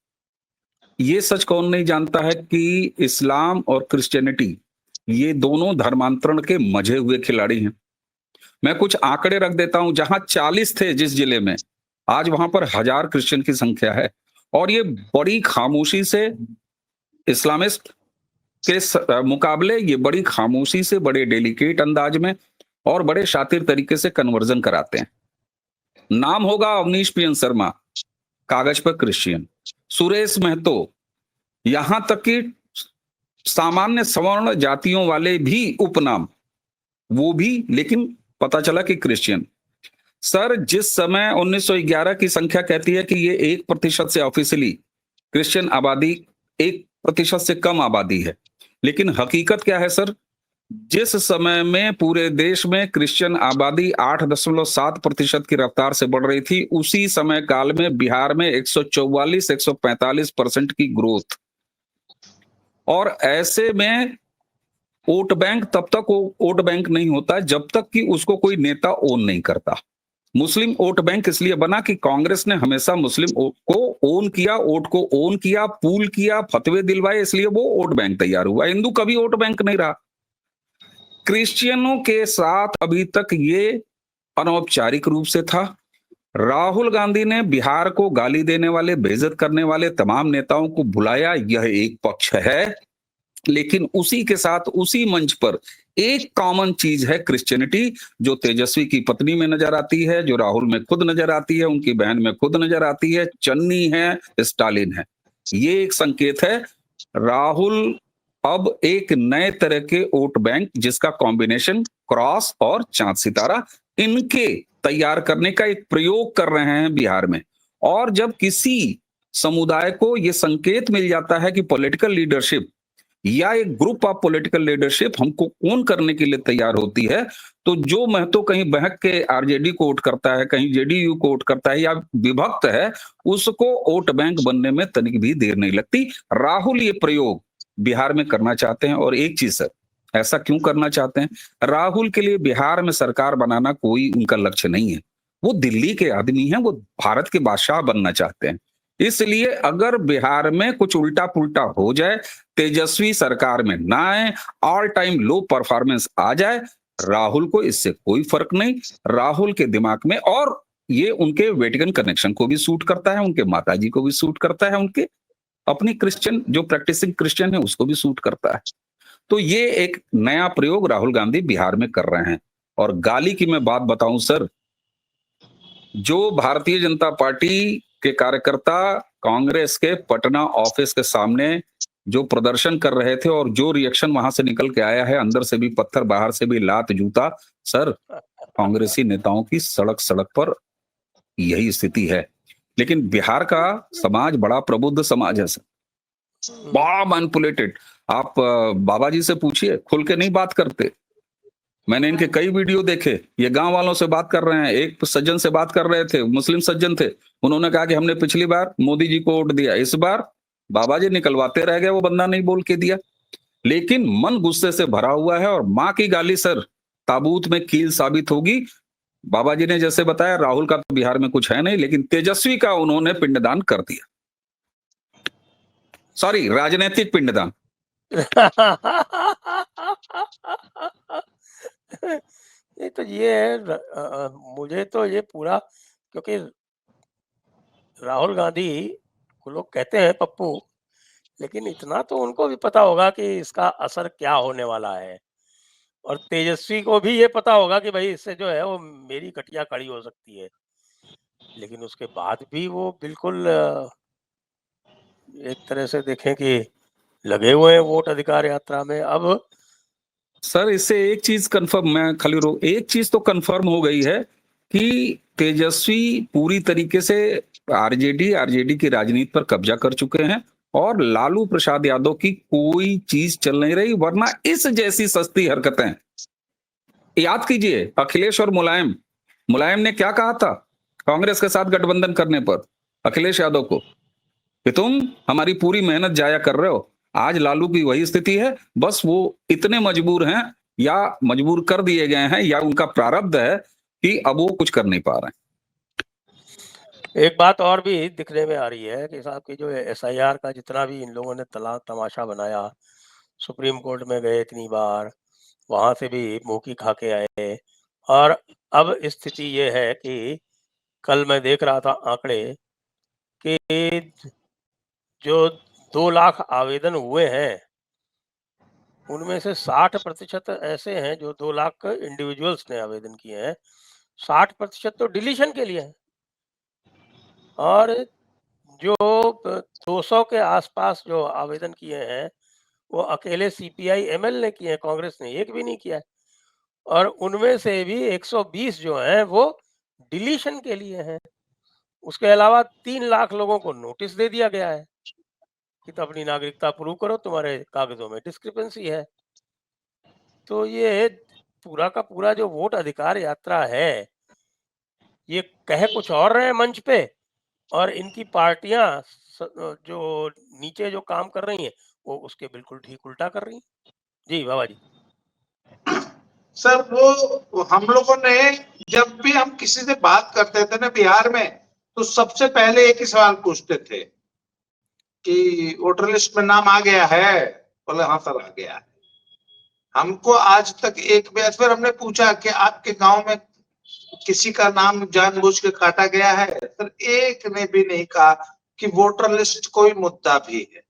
ये सच कौन नहीं जानता है कि इस्लाम और क्रिश्चियनिटी, ये दोनों धर्मांतरण के मजे हुए खिलाड़ी हैं। मैं कुछ आंकड़े रख देता हूं। जहां 40 थे जिस जिले में, आज वहां पर 1000 क्रिश्चियन की संख्या है। और ये बड़ी खामोशी से, इस्लामिस्ट के मुकाबले ये बड़ी खामोशी से, बड़े डेलिकेट अंदाज में और बड़े शातिर तरीके से कन्वर्जन कराते हैं। नाम होगा अवनीश पियन शर्मा, कागज पर क्रिश्चियन। सुरेश महतो, यहां तक कि सामान्य सवर्ण जातियों वाले भी उपनाम, वो भी, लेकिन पता चला कि क्रिश्चियन। सर, जिस समय 1911 की संख्या कहती है कि ये 1% से ऑफिशियली क्रिश्चियन आबादी 1% से कम आबादी है, लेकिन हकीकत क्या है सर? जिस समय में पूरे देश में क्रिश्चियन आबादी 8.7% की रफ्तार से बढ़ रही थी, उसी समय काल में बिहार में 144-145% की ग्रोथ। और ऐसे में वोट बैंक तब तक वोट बैंक नहीं होता जब तक कि उसको कोई नेता ओन नहीं करता। मुस्लिम वोट बैंक इसलिए बना कि कांग्रेस ने हमेशा मुस्लिम को ओन किया, वोट को ओन किया, पूल किया, फतवे दिलवाए, इसलिए वो वोट बैंक तैयार हुआ। हिंदू कभी वोट बैंक नहीं रहा। क्रिश्चियनों के साथ अभी तक ये अनौपचारिक रूप से था। राहुल गांधी ने बिहार को गाली देने वाले, बेइज्जत करने वाले तमाम नेताओं को बुलाया, यह एक पक्ष है। लेकिन उसी के साथ उसी मंच पर एक कॉमन चीज है क्रिश्चियनिटी, जो तेजस्वी की पत्नी में नजर आती है, जो राहुल में खुद नजर आती है, उनकी बहन में खुद नजर आती है, चन्नी है, स्टालिन है। ये एक संकेत है। राहुल अब एक नए तरह के वोट बैंक, जिसका कॉम्बिनेशन क्रॉस और चांद सितारा, इनके तैयार करने का एक प्रयोग कर रहे हैं बिहार में। और जब किसी समुदाय को ये संकेत मिल जाता है कि पॉलिटिकल लीडरशिप या एक ग्रुप ऑफ पॉलिटिकल लीडरशिप हमको कौन करने के लिए तैयार होती है, तो जो महतो कहीं बहक के आरजेडी को वोट करता है, कहीं जेडीयू को वोट करता है या विभक्त है, उसको वोट बैंक बनने में तनिक भी देर नहीं लगती। राहुल ये प्रयोग बिहार में करना चाहते हैं। और एक चीज सर, ऐसा क्यों करना चाहते हैं? राहुल के लिए बिहार में सरकार बनाना कोई उनका लक्ष्य नहीं है। वो दिल्ली के आदमी हैं, वो भारत के बादशाह बनना चाहते हैं। इसलिए अगर बिहार में कुछ उल्टा पुल्टा हो जाए, तेजस्वी सरकार में ना आए, ऑल टाइम लो परफॉर्मेंस आ जाए, राहुल को इससे कोई फर्क नहीं। राहुल के दिमाग में, और ये उनके वेटिकन कनेक्शन को भी सूट करता है, उनके माताजी को भी सूट करता है, उनके अपनी क्रिश्चियन जो प्रैक्टिसिंग क्रिश्चियन है उसको भी सूट करता है। तो ये एक नया प्रयोग राहुल गांधी बिहार में कर रहे हैं। और गाली की मैं बात बताऊं सर, जो भारतीय जनता पार्टी के कार्यकर्ता कांग्रेस के पटना ऑफिस के सामने जो प्रदर्शन कर रहे थे और जो रिएक्शन वहां से निकल के आया है, अंदर से भी पत्थर, बाहर से भी लात जूता, सर कांग्रेसी नेताओं की सड़क सड़क पर यही स्थिति है। लेकिन बिहार का समाज बड़ा प्रबुद्ध समाज है सर, बड़ा मैनिपुलेटेड। आप बाबा जी से पूछिए, खुल के नहीं बात करते। मैंने इनके कई वीडियो देखे, ये गांव वालों से बात कर रहे हैं। एक सज्जन से बात कर रहे थे, मुस्लिम सज्जन थे, उन्होंने कहा कि हमने पिछली बार मोदी जी को वोट दिया, इस बार बाबा जी निकलवाते रह गए, वो बंदा नहीं बोल के दिया। लेकिन मन गुस्से से भरा हुआ है। और माँ की गाली सर ताबूत में कील साबित होगी। बाबा जी ने जैसे बताया, राहुल का तो बिहार में कुछ है नहीं, लेकिन तेजस्वी का उन्होंने पिंडदान कर दिया। सॉरी, राजनीतिक पिंडदान। ये तो ये है मुझे तो ये पूरा, क्योंकि राहुल गांधी को लोग कहते हैं पप्पू, लेकिन इतना तो उनको भी पता होगा कि इसका असर क्या होने वाला है। और तेजस्वी को भी ये पता होगा कि भाई इससे जो है वो मेरी कटिया खड़ी हो सकती है। लेकिन उसके बाद भी वो बिल्कुल एक तरह से देखें कि लगे हुए हैं वोट अधिकार यात्रा में। अब सर इससे एक चीज कंफर्म, मैं खाली एक चीज तो कंफर्म हो गई है कि तेजस्वी पूरी तरीके से आरजेडी की राजनीति पर कब्जा कर चुके हैं और लालू प्रसाद यादव की कोई चीज चल नहीं रही। वरना इस जैसी सस्ती हरकतें याद कीजिए, अखिलेश और मुलायम ने क्या कहा था कांग्रेस के साथ गठबंधन करने पर अखिलेश यादव को, कि तुम हमारी पूरी मेहनत जाया कर रहे हो। आज लालू की वही स्थिति है, बस वो इतने मजबूर हैं या मजबूर कर दिए गए हैं या उनका प्रारब्ध है कि अब वो कुछ कर नहीं पा रहे हैं। एक बात और भी दिखने में आ रही है कि साहब की जो एसआईआर का जितना भी इन लोगों ने तमाशा बनाया, सुप्रीम कोर्ट में गए इतनी बार, वहां से भी मुंह की खा के आए। और अब स्थिति ये है कि कल मैं देख रहा था आंकड़े कि जो 2 लाख आवेदन हुए हैं, उनमें से 60% ऐसे हैं, जो 2 लाख इंडिविजुअल्स ने आवेदन किए हैं, 60% तो डिलीशन के लिए हैं। और जो 200 के आसपास जो आवेदन किए हैं, वो अकेले सीपीआई एमएल ने किए हैं, कांग्रेस ने एक भी नहीं किया है। और उनमें से भी 120 जो हैं वो डिलीशन के लिए हैं। उसके अलावा 3 लाख लोगों को नोटिस दे दिया गया है कि तो अपनी नागरिकता प्रूव करो, तुम्हारे कागजों में डिस्क्रिपेंसी है। तो ये पूरा का पूरा जो वोट अधिकार यात्रा है, ये कह कुछ और रहे हैं मंच पे, और इनकी पार्टियां जो नीचे जो काम कर रही हैं, वो उसके बिल्कुल ठीक उल्टा कर रही हैं। जी बाबा जी। सर वो हम लोगों ने जब भी हम किसी से बात करते थे ना बिहार में, तो सबसे पहले एक ही सवाल पूछते थे कि वोटर लिस्ट में नाम आ गया है? बोले हाँ सर आ गया है। हमको आज तक एक भी, फिर हमने पूछा कि आपके गांव में किसी का नाम जानबूझ के काटा गया है? सर एक ने भी नहीं कहा कि वोटर लिस्ट कोई मुद्दा भी है,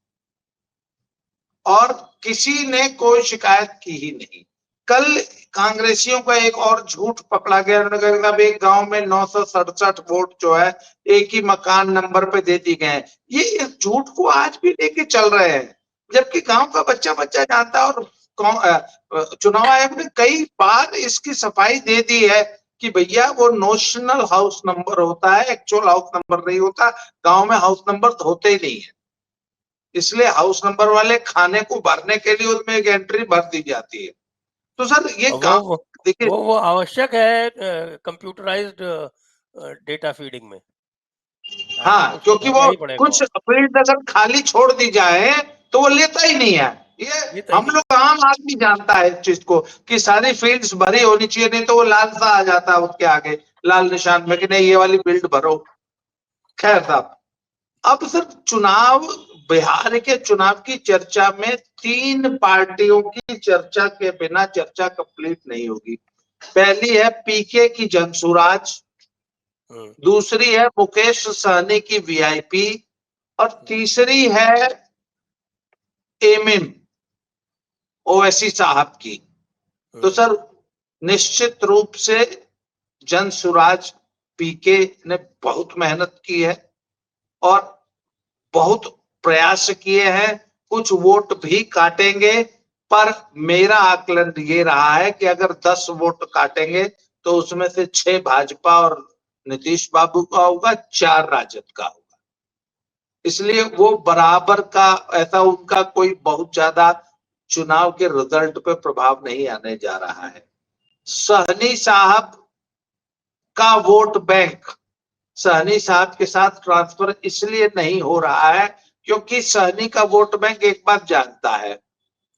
और किसी ने कोई शिकायत की ही नहीं। कल कांग्रेसियों का एक और झूठ पकड़ा गया, उन्होंने एक गांव में 967 वोट जो है एक ही मकान नंबर पे दे दी गए। ये इस झूठ को आज भी लेके चल रहे हैं, जबकि गांव का बच्चा जानता है। और चुनाव आयोग ने कई बार इसकी सफाई दे दी है कि भैया वो नोशनल हाउस नंबर होता है, एक्चुअल हाउस नंबर नहीं होता। गांव में हाउस नंबर तो होते ही नहीं है, इसलिए हाउस नंबर वाले खाने को भरने के लिए उसमें एक एंट्री भर दी जाती है। तो सर ये गांव देखिए, वो आवश्यक है कंप्यूटराइज्ड डेटा फीडिंग में। हाँ, उसको क्योंकि भरना वो ही पड़ेगा। कुछ फील्ड अगर खाली छोड़ दी जाए तो वो लेता ही नहीं है। ये तय हम नहीं। लोग आम आदमी जानता है इस चीज को कि सारी फील्ड्स भरी होनी चाहिए, नहीं तो वो लाल सा आ जाता है उसके आगे, लाल निशान में कि नहीं ये वाली फील्ड भरो। खैर साहब, अब सर चुनाव, बिहार के चुनाव की चर्चा में 3 पार्टियों की चर्चा के बिना चर्चा कंप्लीट नहीं होगी। पहली है पीके की जनसुराज, दूसरी है मुकेश सहनी की वीआईपी, और तीसरी है एमिन ओवैसी साहब की। तो सर निश्चित रूप से जनसुराज पीके ने बहुत मेहनत की है और बहुत प्रयास किए हैं, कुछ वोट भी काटेंगे, पर मेरा आकलन ये रहा है कि अगर 10 वोट काटेंगे तो उसमें से 6 भाजपा और नीतीश बाबू का होगा, 4 राजद का होगा। इसलिए वो बराबर का, ऐसा उनका कोई बहुत ज्यादा चुनाव के रिजल्ट पे प्रभाव नहीं आने जा रहा है। सहनी साहब का वोट बैंक सहनी साहब के साथ ट्रांसफर इसलिए नहीं हो रहा है क्योंकि सहनी का वोट बैंक एक बात जानता है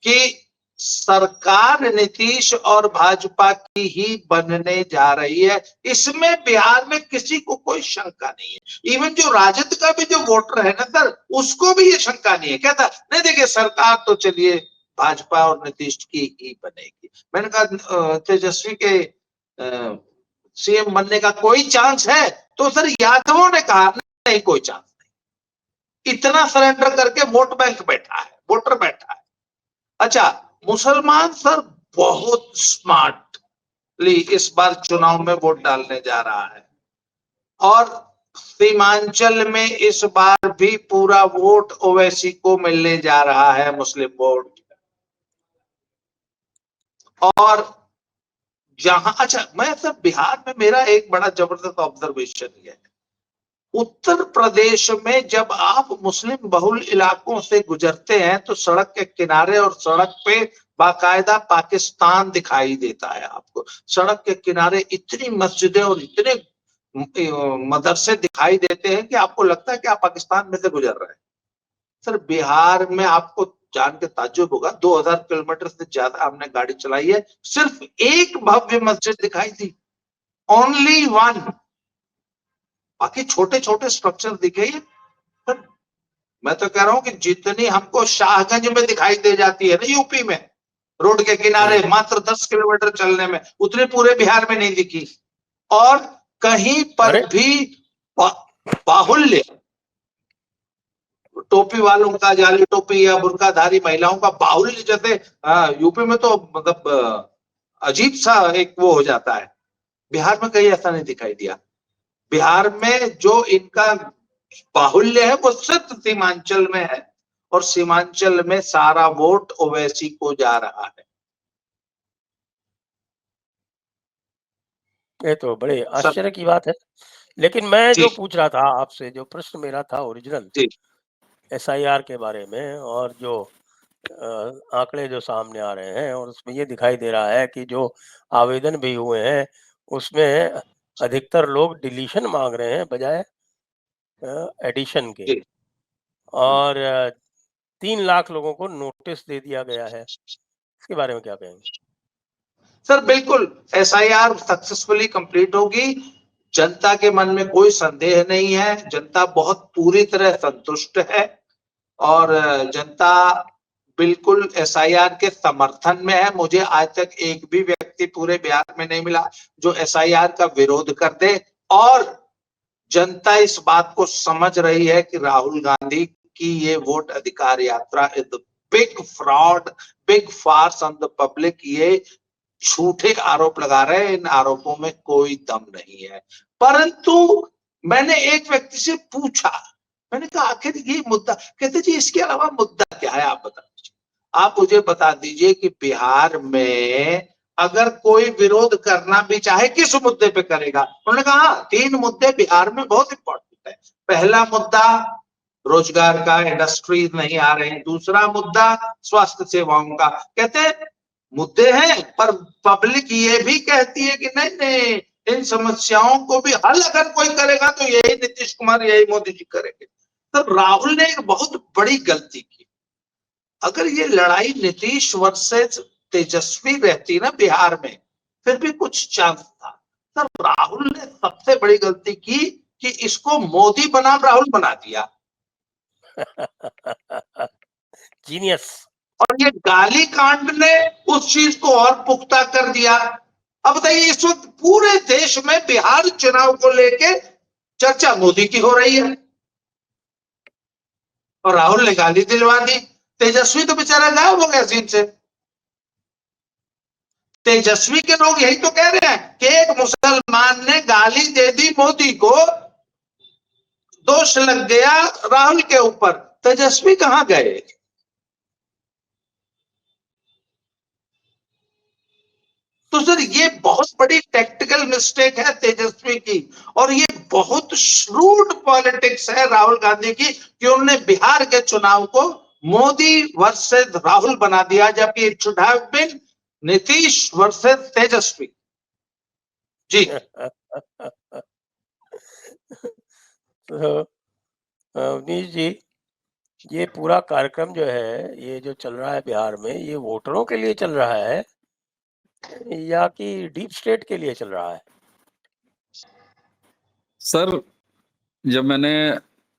कि सरकार नीतीश और भाजपा की ही बनने जा रही है। इसमें बिहार में किसी को कोई शंका नहीं है। इवन जो राजद का भी जो वोटर है ना सर, उसको भी ये शंका नहीं है। क्या था, नहीं देखिए सरकार तो चलिए भाजपा और नीतीश की ही बनेगी। मैंने कहा तेजस्वी के सीएम बनने का कोई चांस है? तो सर यादवों ने कहा नहीं, कोई चांस नहीं। इतना सरेंडर करके वोट बैंक बैठा है, वोटर बैठा है। अच्छा, मुसलमान सर बहुत स्मार्टली इस बार चुनाव में वोट डालने जा रहा है और सीमांचल में इस बार भी पूरा वोट ओवैसी को मिलने जा रहा है, मुस्लिम वोट। और जहां, अच्छा मैं सर बिहार में मेरा एक बड़ा जबरदस्त ऑब्जर्वेशन है, उत्तर प्रदेश में जब आप मुस्लिम बहुल इलाकों से गुजरते हैं तो सड़क के किनारे और सड़क पे बाकायदा पाकिस्तान दिखाई देता है आपको। सड़क के किनारे इतनी मस्जिदें और इतने मदरसे दिखाई देते हैं कि आपको लगता है कि आप पाकिस्तान में से गुजर रहे हैं। सर बिहार में आपको जान के ताज्जुब होगा, 2000 किलोमीटर से ज्यादा हमने गाड़ी चलाई है, सिर्फ एक भव्य मस्जिद दिखाई दी, ओनली वन। बाकी छोटे छोटे स्ट्रक्चर दिखे। मैं तो कह रहा हूं कि जितनी हमको शाहगंज में दिखाई दे जाती है ना यूपी में, रोड के किनारे मात्र 10 किलोमीटर चलने में, उतने पूरे बिहार में नहीं दिखी। और कहीं पर भी बाहुल्य, टोपी वालों का, जाली टोपी या बुर्काधारी महिलाओं का बाहुल्य जैसे यूपी में तो मतलब अजीब सा एक वो हो जाता है, बिहार में कहीं ऐसा नहीं दिखाई दिया। बिहार में जो इनका बाहुल्य है वो सिर्फ सीमांचल में है और सीमांचल में सारा वोट ओवैसी को जा रहा है। ये तो बड़े आश्चर्य की बात है। लेकिन मैं जो पूछ रहा था आपसे, जो प्रश्न मेरा था ओरिजिनल एसआईआर के बारे में, और जो आंकड़े जो सामने आ रहे हैं और उसमें ये दिखाई दे रहा है कि जो आवेदन भी हुए हैं उसमें अधिकतर लोग डिलीशन मांग रहे हैं बजाय एडिशन के, और 3 लाख लोगों को नोटिस दे दिया गया है। इसके बारे में क्या कहेंगे? सर बिल्कुल एसआईआर सक्सेसफुली कंप्लीट होगी, जनता के मन में कोई संदेह नहीं है, जनता बहुत पूरी तरह संतुष्ट है और जनता बिल्कुल एसआईआर के समर्थन में है। मुझे आज तक एक भी व्यक्ति पूरे बिहार में नहीं मिला जो एसआईआर का विरोध कर दे। और जनता इस बात को समझ रही है कि राहुल गांधी की ये vote Adhikar Yatra is big fraud, big farce on the public. ये झूठे आरोप लगा रहे हैं, इन आरोपों में कोई दम नहीं है। परंतु मैंने एक व्यक्ति से पूछा, मैंने कहा आखिर ये मुद्दा, कहते जी इसके अलावा मुद्दा क्या है, आप बता दीजिए। आप मुझे बता दीजिए कि बिहार में अगर कोई विरोध करना भी चाहे किस मुद्दे पे करेगा। उन्होंने कहा 3 मुद्दे बिहार में बहुत इंपॉर्टेंट है। पहला मुद्दा रोजगार का, इंडस्ट्री नहीं आ रहे हैं। दूसरा मुद्दा स्वास्थ्य सेवाओं का। कहते हैं मुद्दे हैं, पर पब्लिक ये भी कहती है कि नहीं नहीं, इन समस्याओं को भी हल अगर कोई करेगा तो यही नीतीश कुमार, यही मोदी जी करेंगे। तो राहुल ने एक बहुत बड़ी गलती की। अगर ये लड़ाई नीतीश वर्सेस तेजस्वी रहती ना बिहार में, फिर भी कुछ चांस था। सर राहुल ने सबसे बड़ी गलती की कि इसको मोदी बनाम राहुल बना दिया। जीनियस। और ये गाली कांड ने उस चीज को और पुख्ता कर दिया। अब बताइए, इस वक्त पूरे देश में बिहार चुनाव को लेके चर्चा मोदी की हो रही है और राहुल ने गाली दिलवा दी। तेजस्वी तो बेचारा गायब हो गया सीन से। तेजस्वी के लोग यही तो कह रहे हैं कि एक मुसलमान ने गाली दे दी मोदी को, दोष लग गया राहुल के ऊपर। तेजस्वी कहां गए? तो सर ये बहुत बड़ी टैक्टिकल मिस्टेक है तेजस्वी की, और ये बहुत श्रूड पॉलिटिक्स है राहुल गांधी की कि उन्होंने बिहार के चुनाव को मोदी वर्सेस राहुल बना दिया, जबकि it should have been Nitish versus Tejashwi ji. तो अवनीश जी, ये पूरा कार्यक्रम जो है, ये जो चल रहा है बिहार में, ये वोटरों के लिए चल रहा है या कि डीप स्टेट के लिए चल रहा है? सर, जब मैंने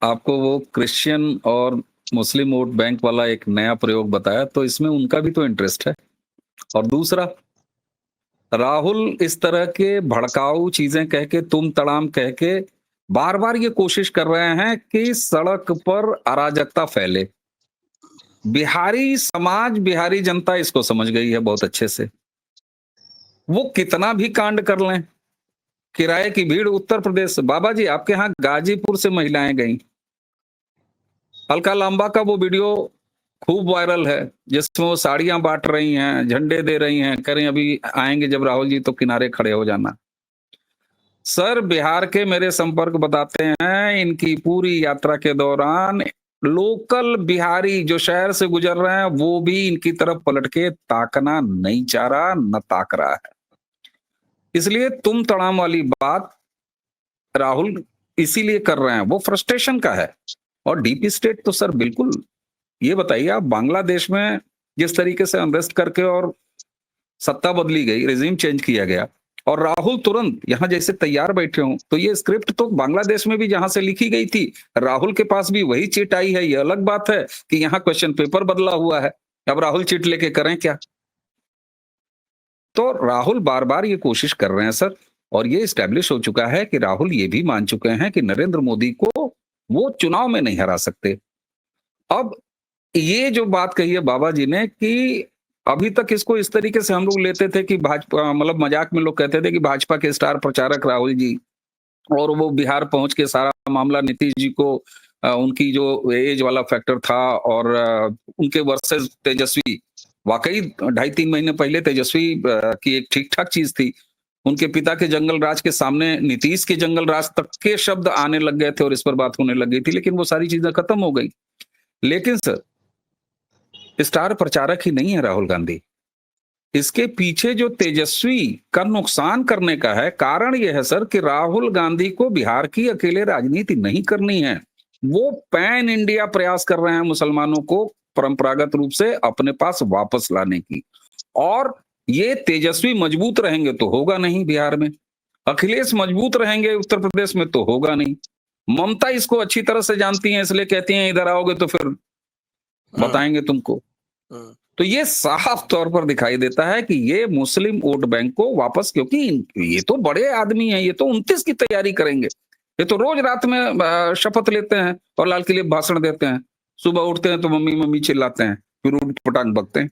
आपको वो क्रिश्चियन और मुस्लिम वोट बैंक वाला एक नया प्रयोग बताया, तो इसमें उनका भी तो इंटरेस्ट है। और दूसरा, राहुल इस तरह के भड़काऊ चीजें कह के, तुम तड़ाम कह के बार बार ये कोशिश कर रहे हैं कि सड़क पर अराजकता फैले। बिहारी समाज, बिहारी जनता इसको समझ गई है बहुत अच्छे से। वो कितना भी कांड कर लें, किराए की भीड़ उत्तर प्रदेश, बाबा जी आपके यहाँ गाजीपुर से महिलाएं गई, अलका लांबा का वो वीडियो खूब वायरल है जिसमें वो साड़ियां बांट रही हैं, झंडे दे रही हैं, कह रही हैं अभी आएंगे जब राहुल जी तो किनारे खड़े हो जाना। सर बिहार के मेरे संपर्क बताते हैं, इनकी पूरी यात्रा के दौरान लोकल बिहारी जो शहर से गुजर रहे हैं वो भी इनकी तरफ पलट के ताकना नहीं चाह रहा, न ताक रहा है। इसलिए तुम तड़ाम वाली बात राहुल इसीलिए कर रहे हैं, वो फ्रस्ट्रेशन का है। और डीप स्टेट तो सर बिल्कुल, ये बताइए आप, बांग्लादेश में जिस तरीके से अनरेस्ट करके और सत्ता बदली गई, रेजिम चेंज किया गया, और राहुल तुरंत यहां जैसे तैयार बैठे हों, तो ये स्क्रिप्ट तो बांग्लादेश में भी जहां से लिखी गई थी, राहुल के पास भी वही चिट आई है। ये अलग बात है कि यहाँ क्वेश्चन पेपर बदला हुआ है, अब राहुल चिट लेके करें क्या? तो राहुल बार बार ये कोशिश कर रहे हैं सर, और ये स्टैब्लिश हो चुका है कि राहुल ये भी मान चुके हैं कि नरेंद्र मोदी को वो चुनाव में नहीं हरा सकते। अब ये जो बात कही है बाबा जी ने कि अभी तक इसको इस तरीके से हम लोग लेते थे कि भाजपा, मतलब मजाक में लोग कहते थे कि भाजपा के स्टार प्रचारक राहुल जी, और वो बिहार पहुंच के सारा मामला नीतीश जी को उनकी जो एज वाला फैक्टर था और उनके वर्सेस तेजस्वी, वाकई 2.5-3 महीने पहले तेजस्वी की एक ठीक ठाक चीज थी। उनके पिता के जंगल राज के सामने नीतीश के जंगल राज तक के शब्द आने लग गए थे और इस पर बात होने लग गई थी, लेकिन वो सारी चीजें खत्म हो गई। लेकिन सर स्टार प्रचारक ही नहीं है राहुल गांधी, इसके पीछे जो तेजस्वी का नुकसान करने का है कारण यह है सर कि राहुल गांधी को बिहार की अकेले राजनीति नहीं करनी है, वो पैन इंडिया प्रयास कर रहे हैं मुसलमानों को परंपरागत रूप से अपने पास वापस लाने की। और ये तेजस्वी मजबूत रहेंगे तो होगा नहीं बिहार में, अखिलेश मजबूत रहेंगे उत्तर प्रदेश में तो होगा नहीं। ममता इसको अच्छी तरह से जानती हैं, इसलिए कहती हैं इधर आओगे तो फिर बताएंगे तुमको। तो ये साफ तौर पर दिखाई देता है कि ये मुस्लिम वोट बैंक को वापस, क्योंकि ये तो बड़े आदमी हैं, ये तो 29 की तैयारी करेंगे, ये तो रोज रात में शपथ लेते हैं और लाल किले भाषण देते हैं, सुबह उठते हैं तो मम्मी मम्मी चिल्लाते हैं, फिर उठ पटांग बकते हैं।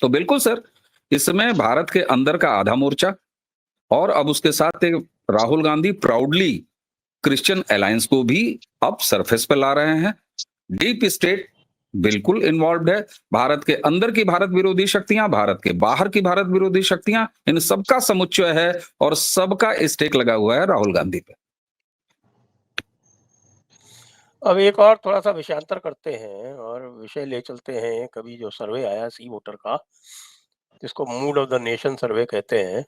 तो बिल्कुल सर, इसमें भारत के अंदर का आधा मोर्चा और अब उसके साथ एक Rahul Gandhi proudly Christian alliance को भी अब सरफेस पे ला रहे हैं। डीप स्टेट बिल्कुल इन्वॉल्व है। भारत के अंदर की भारत विरोधी शक्तियां, भारत के बाहर की भारत विरोधी शक्तियां, इन सबका समुच्चय है और सबका स्टेक लगा हुआ है राहुल गांधी पे। अब एक और थोड़ा-सा विषयांतर करते हैं और विषय ले चलते हैं, कभी जो सर्वे आया सी वोटर का, जिसको मूड ऑफ द नेशन सर्वे कहते हैं।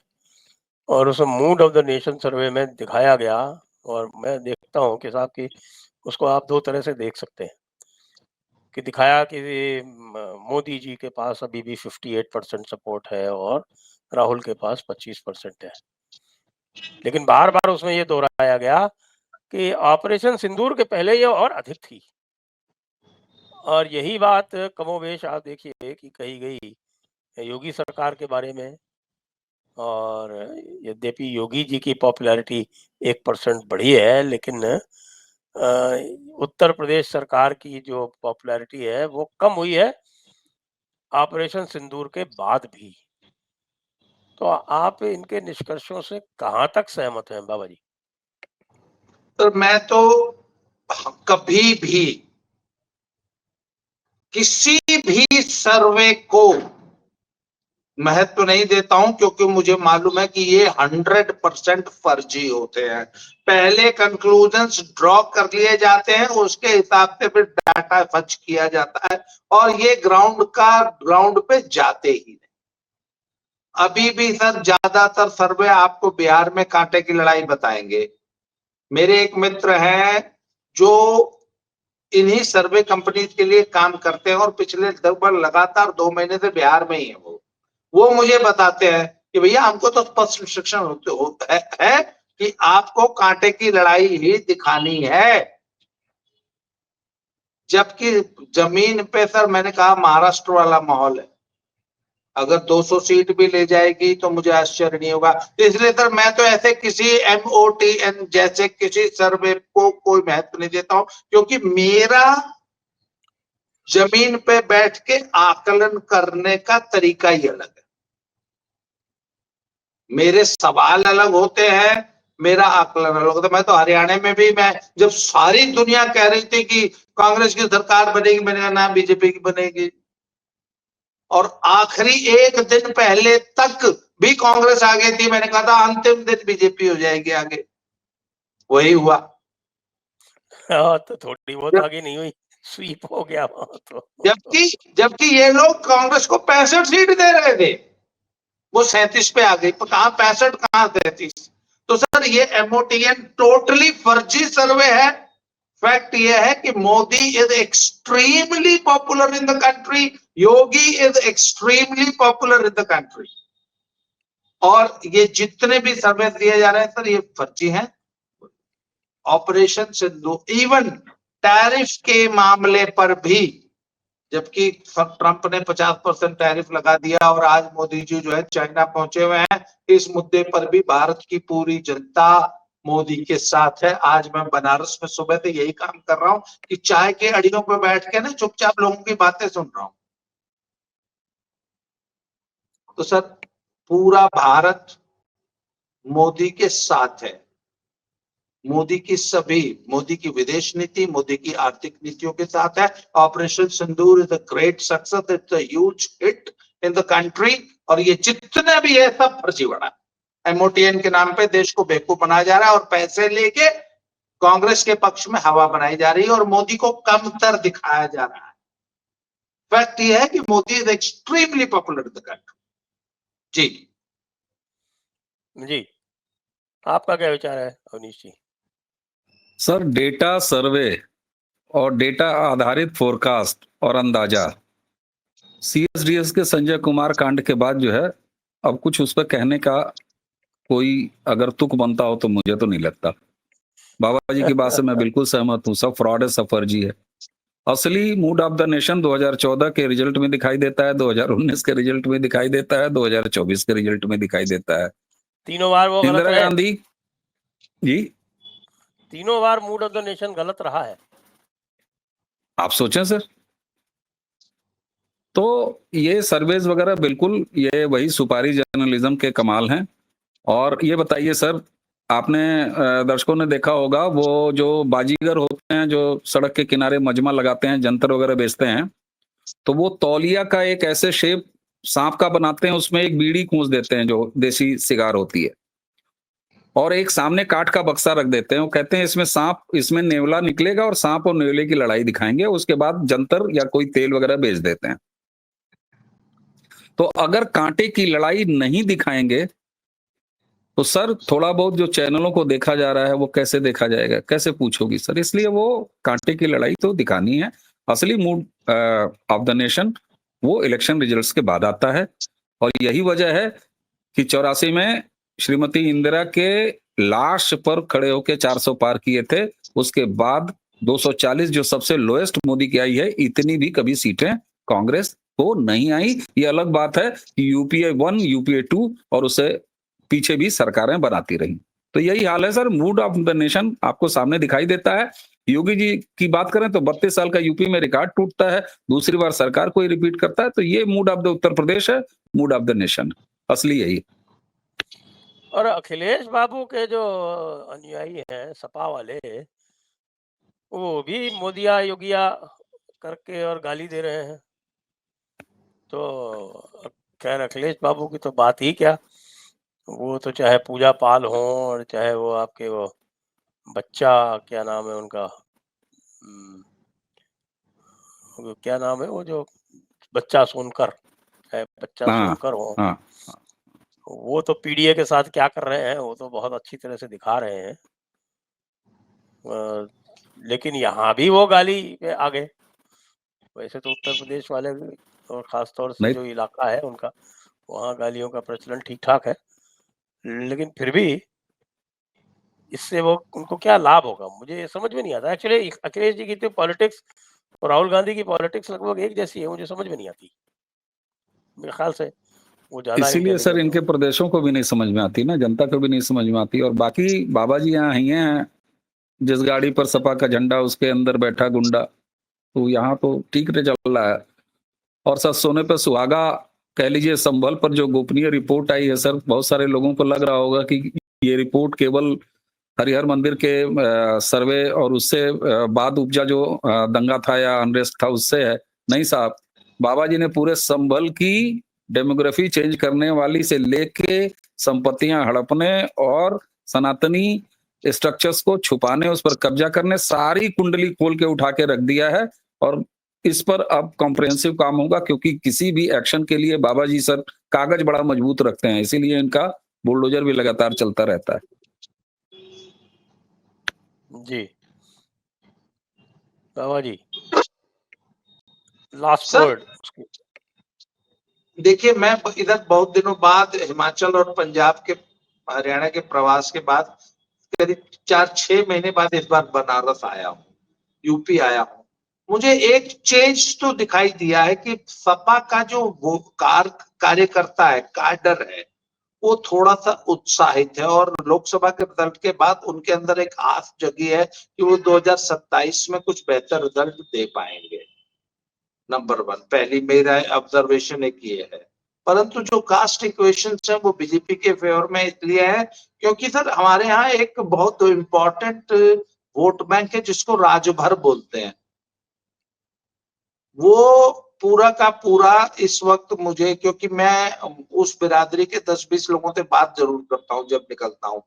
और उस मूड ऑफ द नेशन सर्वे में दिखाया गया, और मैं देखता हूँ कि साहब कि उसको आप 2 तरह से देख सकते हैं, कि दिखाया कि मोदी जी के पास अभी भी 58% सपोर्ट है और राहुल के पास 25% है। लेकिन बार-बार उसमें ये दोहराया गया कि ऑपरेशन सिंदूर के पहले ये और अधिक थी। और यही बात कमोबेश आप देखिए कि कही गई योगी सरकार के बारे में। और यद्यपि योगी जी की पॉपुलैरिटी 1% बढ़ी है, लेकिन उत्तर प्रदेश सरकार की जो पॉपुलैरिटी है वो कम हुई है ऑपरेशन सिंदूर के बाद भी। तो आप इनके निष्कर्षों से कहाँ तक सहमत हैं बाबा जी? तो मैं तो कभी भी किसी भी सर्वे को महत्व नहीं देता हूं, क्योंकि मुझे मालूम है कि ये 100% फर्जी होते हैं। पहले कंक्लूजन्स ड्रॉ कर लिए जाते हैं, उसके हिसाब से फिर डाटा फच किया जाता है और ये ग्राउंड पे जाते ही नहीं। अभी भी सर ज्यादातर सर्वे आपको बिहार में कांटे की लड़ाई बताएंगे। मेरे एक मित्र हैं जो इन्हीं सर्वे कंपनी के लिए काम करते हैं और पिछले लगभग लगातार 2 महीने से बिहार में ही है। वो मुझे बताते हैं कि भैया हमको तो स्पष्ट इंस्ट्रक्शन होता है कि आपको कांटे की लड़ाई ही दिखानी है। जबकि जमीन पे सर मैंने कहा महाराष्ट्र वाला माहौल है। अगर 200 सीट भी ले जाएगी तो मुझे आश्चर्य नहीं होगा। इसलिए सर मैं तो ऐसे किसी MOTN जैसे किसी सर्वे को कोई महत्व नहीं देता हूं, क्योंकि मेरा जमीन पे बैठ के आकलन करने का तरीका ही अलग है। मेरे सवाल अलग होते हैं, मेरा आकलन अलग होता है। मैं तो हरियाणा में भी, मैं जब सारी दुनिया कह रही थी कि कांग्रेस की सरकार बनेगी, मैंने कहा ना बीजेपी की बनेगी। और आखिरी एक दिन पहले तक भी कांग्रेस आ गई थी, मैंने कहा था अंतिम दिन बीजेपी हो जाएगी आगे। वही हुआ। हाँ, तो थोड़ी बहुत आगे नहीं हुई, स्वीप हो गया वहां तो। जबकि ये लोग कांग्रेस को 65 सीट दे रहे थे, वो 37 पे आ गई। कहां 65, कहां 33। तो सर ये MOTN टोटली फर्जी सर्वे है। फैक्ट ये है कि Modi is extremely popular in the country, Yogi is extremely popular in the country. और ये जितने भी सर्वे दिए जा रहे हैं सर ये फर्जी हैं। ऑपरेशन सिंदूर, इवन टैरिफ के मामले पर भी, जबकि ट्रंप ने 50% टैरिफ लगा दिया और आज मोदी जी जो है चाइना पहुंचे हुए हैं, इस मुद्दे पर भी भारत की पूरी जनता मोदी के साथ है। आज मैं बनारस में सुबह से यही काम कर रहा हूं कि चाय के अड़ियों पर बैठ के ना चुपचाप लोगों की बातें सुन रहा हूं। तो सर पूरा भारत मोदी के साथ है। मोदी की विदेश नीति, मोदी की आर्थिक नीतियों के साथ है। Operation Sindoor is a great success, it's a huge hit in the country. और ये जितने भी है सब फर्जी बना। MOTN के नाम पे देश को बेवकूफ बनाया जा रहा है और पैसे लेके कांग्रेस के पक्ष में हवा बनाई जा रही है और मोदी को कमतर दिखाया जा रहा है। फैक्ट ये है कि Modi is extremely popular in the country. जी जी, आपका क्या विचार है Avnish ji? Sir data survey और डेटा आधारित फोरकास्ट और अंदाजा, CSDS के संजय कुमार कांड के बाद जो है अब कुछ उस पर कहने का कोई अगर तुक बनता हो तो मुझे तो नहीं लगता। बाबा जी की बात से मैं बिल्कुल सहमत हूँ, सब फ्रॉड है, सब फर्जी है। असली मूड ऑफ द नेशन 2014 के रिजल्ट में दिखाई देता है, 2019 के रिजल्ट में दिखाई देता है, 2024 के रिजल्ट में दिखाई देता है। तीनों बार वो गलत इंदिरा रहे। गांधी जी, तीनों बार मूड ऑफ द नेशन गलत रहा है। आप सोचें सर। तो ये सर्वेज वगैरह बिल्कुल ये वही सुपारी जर्नलिज्म के कमाल हैं। और ये बताइए सर, आपने दर्शकों ने देखा होगा वो जो बाजीगर होते हैं, जो सड़क के किनारे मजमा लगाते हैं, जंतर वगैरह बेचते हैं, तो वो तौलिया का एक ऐसे शेप सांप का बनाते हैं, उसमें एक बीड़ी खूंस देते हैं जो देसी सिगार होती है, और एक सामने काठ का बक्सा रख देते हैं। वो कहते हैं इसमें इसमें नेवला निकलेगा और सांप और नेवले की लड़ाई दिखाएंगे, उसके बाद जंतर या कोई तेल वगैरह बेच देते हैं। तो अगर कांटे की लड़ाई नहीं दिखाएंगे तो सर थोड़ा बहुत जो चैनलों को देखा जा रहा है वो कैसे देखा जाएगा, कैसे पूछोगी सर? इसलिए वो कांटे की लड़ाई तो दिखानी है। असली मूड ऑफ द नेशन वो इलेक्शन रिजल्ट्स के बाद आता है, और यही वजह है कि 84 में श्रीमती इंदिरा के लाश पर खड़े होकर 400 पार किए थे, उसके बाद 240 जो सबसे लोएस्ट मोदी की आई है, इतनी भी कभी सीटें कांग्रेस को नहीं आई। ये अलग बात है कि यूपीए 1, यूपीए 2 और उससे पीछे भी सरकारें बनाती रही। तो यही हाल है sir, mood off the nation आपको सामने दिखाई देता है। योगी जी की बात करें तो 32 साल का यूपी में रिकॉर्ड टूटता है, दूसरी बार सरकार को ही रिपीट करता है। तो ये mood off the Uttar Pradesh है, मूड ऑफ द नेशन असली यही। और अखिलेश बाबू के जो अनुयायी हैं सपा वाले, वो भी मोदिया योगिया करके और गाली दे रहे हैं। तो खैर अखिलेश बाबू की तो बात ही क्या, वो तो चाहे पूजा पाल हो और चाहे वो आपके वो बच्चा, क्या नाम है उनका, वो क्या नाम है वो जो बच्चा सोनकर, चाहे बच्चा हाँ सोनकर हो, हाँ वो तो पीडीए के साथ क्या कर रहे हैं वो तो बहुत अच्छी तरह से दिखा रहे हैं। लेकिन यहाँ भी वो गाली पे आ गए। वैसे तो उत्तर प्रदेश वाले भी, और खास तौर से नहीं, जो इलाका है उनका, वहाँ गालियों का प्रचलन ठीक ठाक है, लेकिन फिर भी इससे वो उनको क्या लाभ होगा, मुझे ये समझ में नहीं आता। एक्चुअली अखिलेश जी की तो पॉलिटिक्स और राहुल गांधी की पॉलिटिक्स लगभग एक जैसी है, मुझे समझ में नहीं आती। मेरे ख्याल से वो ज्यादा इसीलिए सर इंटेलिजेंट इनके हो। प्रदेशों को भी नहीं समझ में आती ना, जनता को भी नहीं समझ में आती। और बाकी बाबा जी यहाँ ही हैं, जिस गाड़ी पर सपा का झंडा उसके अंदर बैठा गुंडा, तो यहाँ तो ठीक से चल रहा है। और सर सोने पर सुहागा कह लीजिए, संभल पर जो गोपनीय रिपोर्ट आई है सर, बहुत सारे लोगों को लग रहा होगा कि ये रिपोर्ट केवल हरिहर मंदिर के सर्वे और उससे बाद उपजा जो दंगा था या अनरेस्ट था उससे है। नहीं साहब, बाबा जी ने पूरे संभल की डेमोग्राफी चेंज करने वाली से लेके संपत्तियां हड़पने और सनातनी स्ट्रक्चर्स को छुपाने, उस पर कब्जा करने, सारी कुंडली खोल के उठा के रख दिया है। और इस पर अब कॉम्प्रिहेंसिव काम होगा, क्योंकि किसी भी एक्शन के लिए बाबा जी सर कागज बड़ा मजबूत रखते हैं, इसीलिए इनका बुलडोजर भी लगातार चलता रहता है। जी बाबा जी, लास्ट सर वर्ड। देखिए, मैं इधर बहुत दिनों बाद हिमाचल और पंजाब के, हरियाणा के प्रवास के बाद करीब 4-6 महीने बाद इस बार बनारस आया हूँ, यूपी आया हूँ। मुझे एक चेंज तो दिखाई दिया है कि सपा का जो वो कार्यकर्ता है, काडर है, वो थोड़ा सा उत्साहित है, और लोकसभा के रिजल्ट के बाद उनके अंदर एक आस जगी है कि वो 2027 में कुछ बेहतर रिजल्ट दे पाएंगे। नंबर 1, पहली मेरा ऑब्जर्वेशन एक ये है। परंतु जो कास्ट इक्वेशन है वो बीजेपी के फेवर में इसलिए है क्योंकि सर हमारे यहाँ एक बहुत इंपॉर्टेंट वोट बैंक है जिसको राजभर बोलते हैं। वो पूरा का पूरा इस वक्त मुझे, क्योंकि मैं उस बिरादरी के 10-20 लोगों से बात जरूर करता हूँ जब निकलता हूँ,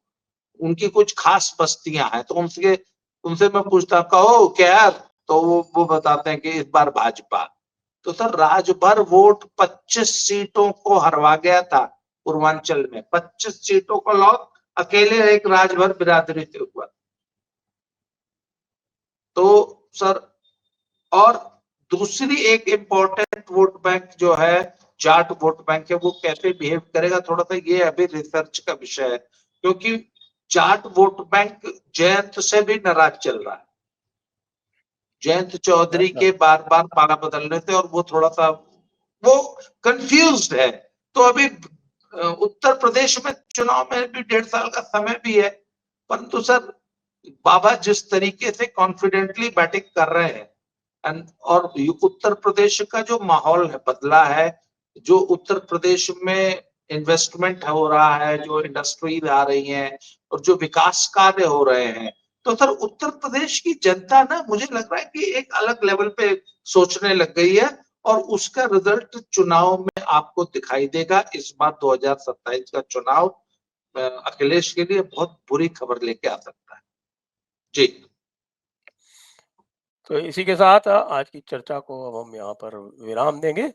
उनकी कुछ खास बस्तियां हैं, तो उनसे मैं पूछता कहो क्या, तो वो बताते हैं कि इस बार भाजपा। तो सर राजभर वोट 25 सीटों को हरवा गया था पूर्वांचल में, 25 सीटों को लॉक अकेले एक राजभर बिरादरी से हुआ। तो सर, और दूसरी एक इंपॉर्टेंट वोट बैंक जो है, जाट वोट बैंक है, वो कैसे बिहेव करेगा थोड़ा सा ये अभी रिसर्च का विषय है, क्योंकि जाट वोट बैंक जयंत से भी नाराज चल रहा है। जयंत चौधरी के बार बार पारा बदलने से, और वो थोड़ा सा वो कंफ्यूज्ड है। तो अभी उत्तर प्रदेश में चुनाव में भी 1.5 साल का समय भी है, परंतु सर बाबा जिस तरीके से कॉन्फिडेंटली बैटिंग कर रहे हैं, और उत्तर प्रदेश का जो माहौल है बदला है, जो उत्तर प्रदेश में इन्वेस्टमेंट हो रहा है, जो इंडस्ट्रीज आ रही हैं और जो विकास कार्य हो रहे हैं, तो सर उत्तर प्रदेश की जनता ना मुझे लग रहा है कि एक अलग लेवल पे सोचने लग गई है और उसका रिजल्ट चुनाव में आपको दिखाई देगा। इस बार 2027 का चुनाव अखिलेश के लिए बहुत बुरी खबर लेके आ सकता है जी। तो इसी के साथ आज की चर्चा को अब हम यहाँ पर विराम देंगे।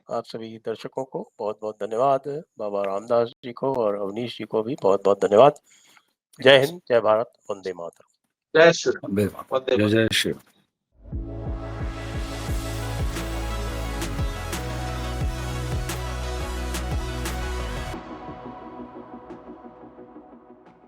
आप सभी दर्शकों को बहुत बहुत धन्यवाद, बाबा रामदास जी को और अवनीश जी को भी बहुत बहुत धन्यवाद। जय हिंद, जय भारत, वंदे मातरम। जय श्री राम। जय जय श्री राम।